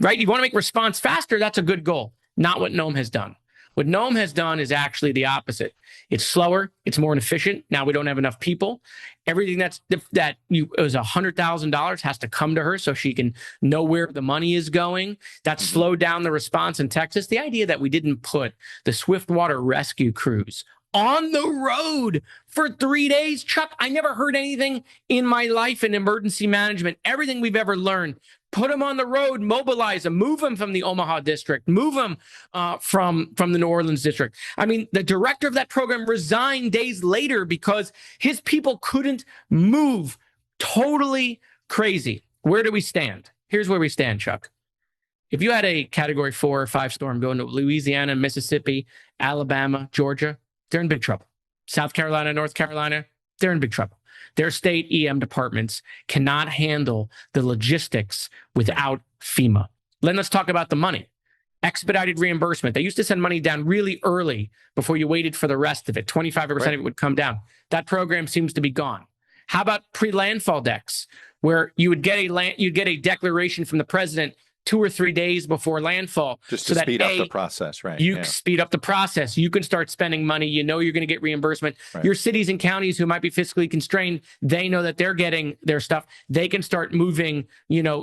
right? You want to make response faster, that's a good goal. Not what NOAA has done. What NOAA has done is actually the opposite. It's slower. It's more inefficient. Now we don't have enough people. Everything that was $100,000 has to come to her so she can know where the money is going. That slowed down the response in Texas. The idea that we didn't put the Swiftwater rescue crews on the road for 3 days. Chuck, I never heard anything in my life in emergency management. Everything we've ever learned. Put them on the road, mobilize them, move them from the Omaha district, move them from the New Orleans district. I mean, the director of that program resigned days later because his people couldn't move. Totally crazy. Where do we stand? Here's where we stand, Chuck. If you had a Category 4 or 5 storm going to Louisiana, Mississippi, Alabama, Georgia, they're in big trouble. South Carolina, North Carolina, they're in big trouble. Their state EM departments cannot handle the logistics without FEMA. Then let's talk about the money. Expedited reimbursement. They used to send money down really early before you waited for the rest of it. 25% of it would come down. That program seems to be gone. How about pre-landfall decks, where you'd get a declaration from the president 2 or 3 days before landfall. Just to speed up the process, right? You speed up the process. You can start spending money. You know you're going to get reimbursement. Right. Your cities and counties who might be fiscally constrained, they know that they're getting their stuff. They can start moving,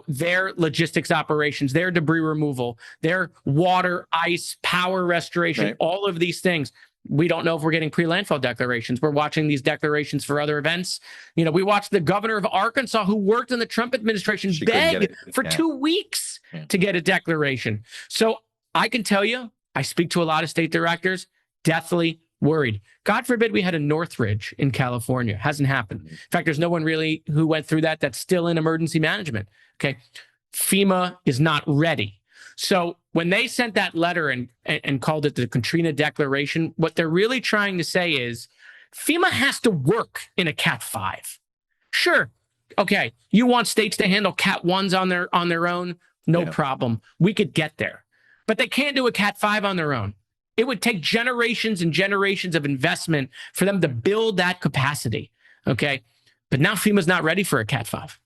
their logistics operations, their debris removal, their water, ice, power restoration, all of these things. We don't know if we're getting pre-landfall declarations. We're watching these declarations for other events. We watched the governor of Arkansas, who worked in the Trump administration, beg for 2 weeks to get a declaration. So I can tell you, I speak to a lot of state directors, deathly worried. God forbid we had a Northridge in California. Hasn't happened. In fact, there's no one really who went through that's still in emergency management. Okay. FEMA is not ready. So when they sent that letter and called it the Katrina Declaration, what they're really trying to say is FEMA has to work in a Cat 5. Sure. Okay. You want states to handle Cat 1s on their own? No problem. We could get there. But they can't do a Cat 5 on their own. It would take generations and generations of investment for them to build that capacity. Okay. But now FEMA's not ready for a Cat 5.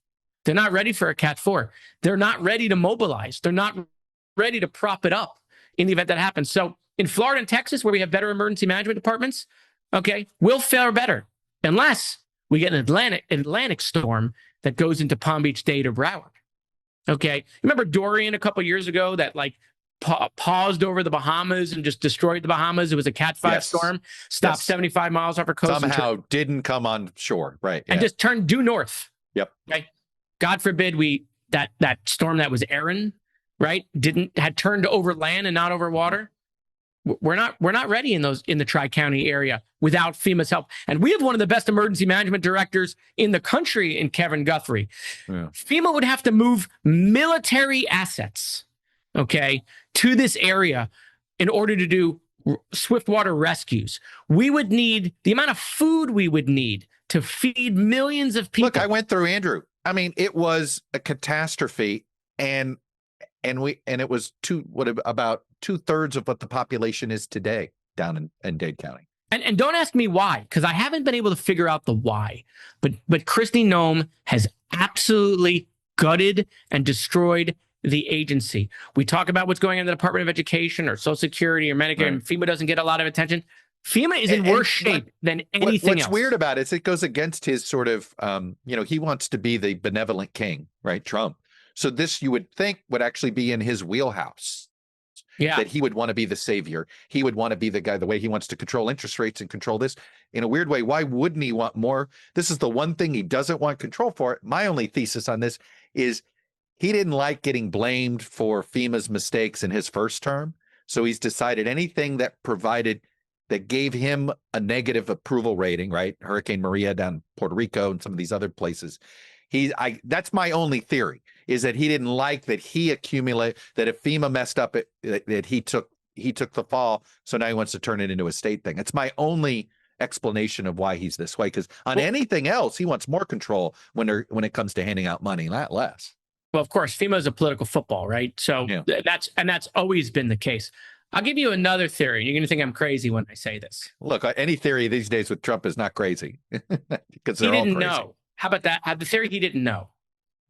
They're not ready for a Cat 4. They're not ready to mobilize. They're not ready to prop it up in the event that happens. So in Florida and Texas, where we have better emergency management departments, okay, we'll fare better unless we get an Atlantic storm that goes into Palm Beach, Dade, or Broward. Okay. Remember Dorian a couple of years ago that paused over the Bahamas and just destroyed the Bahamas. It was a Cat 5 storm, stopped 75 miles off her coast. Somehow didn't come on shore, right? And just turned due north. Yep. Okay. God forbid that storm that was Aaron, right, had turned over land and not over water. We're not ready in the Tri-County area without FEMA's help. And we have one of the best emergency management directors in the country in Kevin Guthrie. Yeah. FEMA would have to move military assets, okay, to this area in order to do swift water rescues. We would need the amount of food we would need to feed millions of people. Look, I went through, Andrew. I mean, it was a catastrophe, and it was about 2/3 of what the population is today down in Dade County. And don't ask me why, because I haven't been able to figure out the why. But Kristi Noem has absolutely gutted and destroyed the agency. We talk about what's going on in the Department of Education or Social Security or Medicare, right, and FEMA doesn't get a lot of attention. FEMA is in worse shape than anything else. What's weird about it is it goes against his sort of, he wants to be the benevolent king, right? Trump. So this, you would think, would actually be in his wheelhouse. Yeah. That he would want to be the savior. He would want to be the guy, the way he wants to control interest rates and control this. In a weird way, why wouldn't he want more? This is the one thing he doesn't want control for. My only thesis on this is he didn't like getting blamed for FEMA's mistakes in his first term. So he's decided anything that gave him a negative approval rating, right? Hurricane Maria down in Puerto Rico and some of these other places. That's my only theory, is that he didn't like that that if FEMA messed up, that he took the fall. So now he wants to turn it into a state thing. It's my only explanation of why he's this way. Because on anything else, he wants more control when it comes to handing out money, not less. Well, of course, FEMA is a political football, right? So yeah. that's always been the case. I'll give you another theory. You're going to think I'm crazy when I say this. Look, any theory these days with Trump is not crazy because they're all crazy. He didn't know. How about that? The theory he didn't know.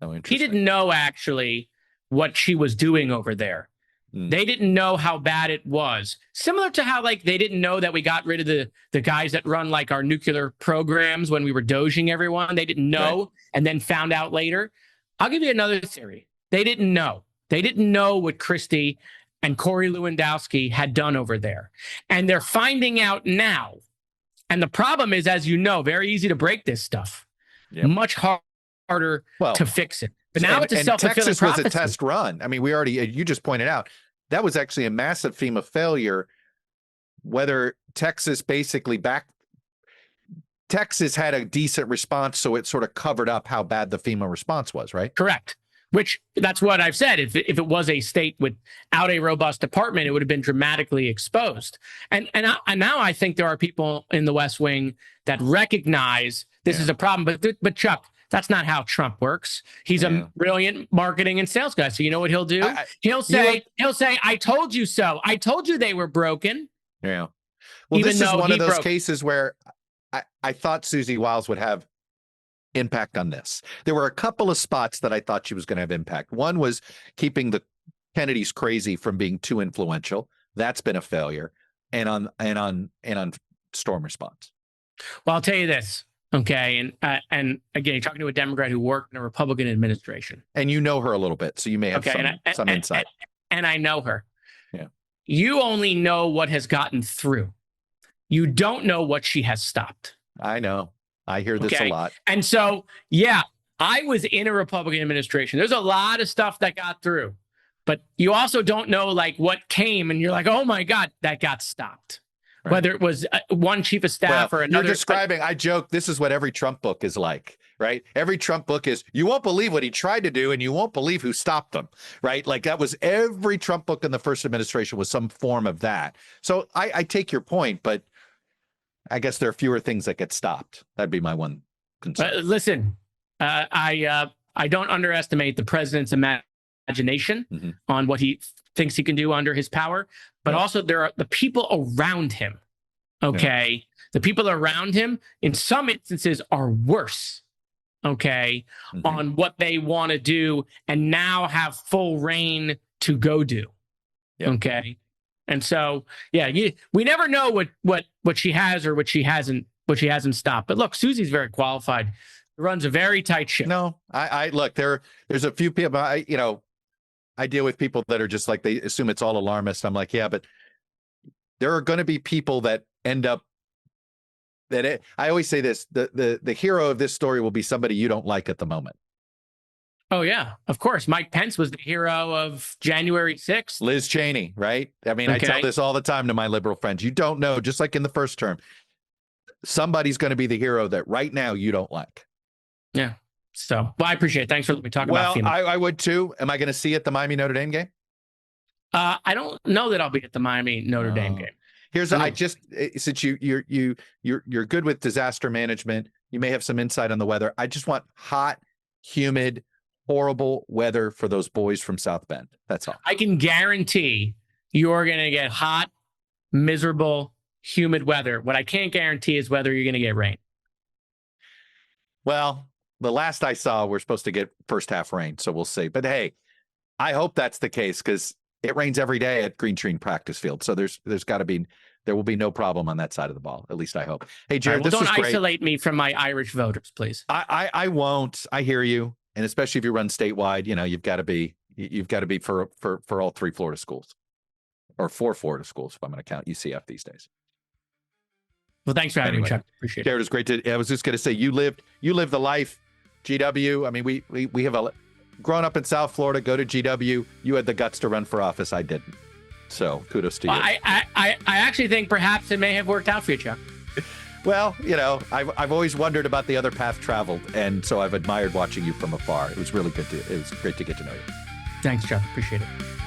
Oh, interesting. He didn't know actually what she was doing over there. They didn't know how bad it was. Similar to how they didn't know that we got rid of the guys that run our nuclear programs when we were doging everyone. They didn't know, right, and then found out later. I'll give you another theory. They didn't know. They didn't know what Kristi and Corey Lewandowski had done over there. And they're finding out now. And the problem is, as you know, very easy to break this stuff. Yep. Much harder to fix it. But now it's a self-fulfilling prophecy. Texas was a test run. I mean, you just pointed out, that was actually a massive FEMA failure. Whether Texas Texas had a decent response, so it sort of covered up how bad the FEMA response was, right? Correct. Which, that's what I've said. If it was a state without a robust department, it would have been dramatically exposed. And now I think there are people in the West Wing that recognize this is a problem. But Chuck, that's not how Trump works. He's a brilliant marketing and sales guy. So you know what he'll do? He'll say, "I told you so. I told you they were broken." Yeah. Well, this is one of those cases where I thought Susie Wiles would have impact on this. There were a couple of spots that I thought she was going to have impact. One was keeping the Kennedys crazy from being too influential. That's been a failure. And on storm response. Well, I'll tell you this. Okay. And again, you're talking to a Democrat who worked in a Republican administration. And you know her a little bit, so you may have some insight. And I know her. Yeah. You only know what has gotten through. You don't know what she has stopped. I know. I hear this a lot. And so, I was in a Republican administration. There's a lot of stuff that got through. But you also don't know what came, and you're like, oh my God, that got stopped. Right. Whether it was one chief of staff or another. You're describing, I joke, this is what every Trump book is like, right? Every Trump book is, you won't believe what he tried to do, and you won't believe who stopped him, right? That was every Trump book in the first administration was some form of that. So I take your point, but I guess there are fewer things that get stopped. That'd be my one concern. Listen, I don't underestimate the president's imagination on what he thinks he can do under his power, but also there are the people around him. Okay. Yeah. The people around him in some instances are worse. Okay. On what they want to do and now have full reign to go do. Yep. Okay. And so, we never know what she has or what she hasn't stopped. But look, Susie's very qualified. Runs a very tight ship. No, I look, there's a few people, I deal with people that are just like, they assume it's all alarmist. I'm like, yeah, but there are going to be people that end up I always say this, the hero of this story will be somebody you don't like at the moment. Oh, yeah, of course. Mike Pence was the hero of January 6th. Liz Cheney, right? I mean, I tell this all the time to my liberal friends. You don't know, just like in the first term, somebody's going to be the hero that right now you don't like. Yeah. So, well, I appreciate it. Thanks for letting me talk about FEMA. Well, I would too. Am I going to see at the Miami Notre Dame game? I don't know that I'll be at the Miami Notre Dame game. Here's since you're good with disaster management, you may have some insight on the weather. I just want hot, humid, horrible weather for those boys from South Bend. That's all. I can guarantee you're going to get hot, miserable, humid weather. What I can't guarantee is whether you're going to get rain. Well, the last I saw, we're supposed to get first half rain, so we'll see. But hey, I hope that's the case because it rains every day at Green Tree practice field. So there will be no problem on that side of the ball. At least I hope. Hey, Jared, this was great. Don't isolate me from my Irish voters, please. I won't. I hear you. And especially if you run statewide, you've got to be for all 3 Florida schools, or 4 Florida schools if I'm going to count UCF these days. Well, thanks for having me, Chuck. Appreciate it. Jared, it was great I was just going to say, you lived the life, GW. I mean, we have grown up in South Florida, go to GW. You had the guts to run for office. I didn't. So kudos to you. I actually think perhaps it may have worked out for you, Chuck. Well, I've always wondered about the other path traveled, and so I've admired watching you from afar. It was really good. It was great to get to know you. Thanks, Chuck. Appreciate it.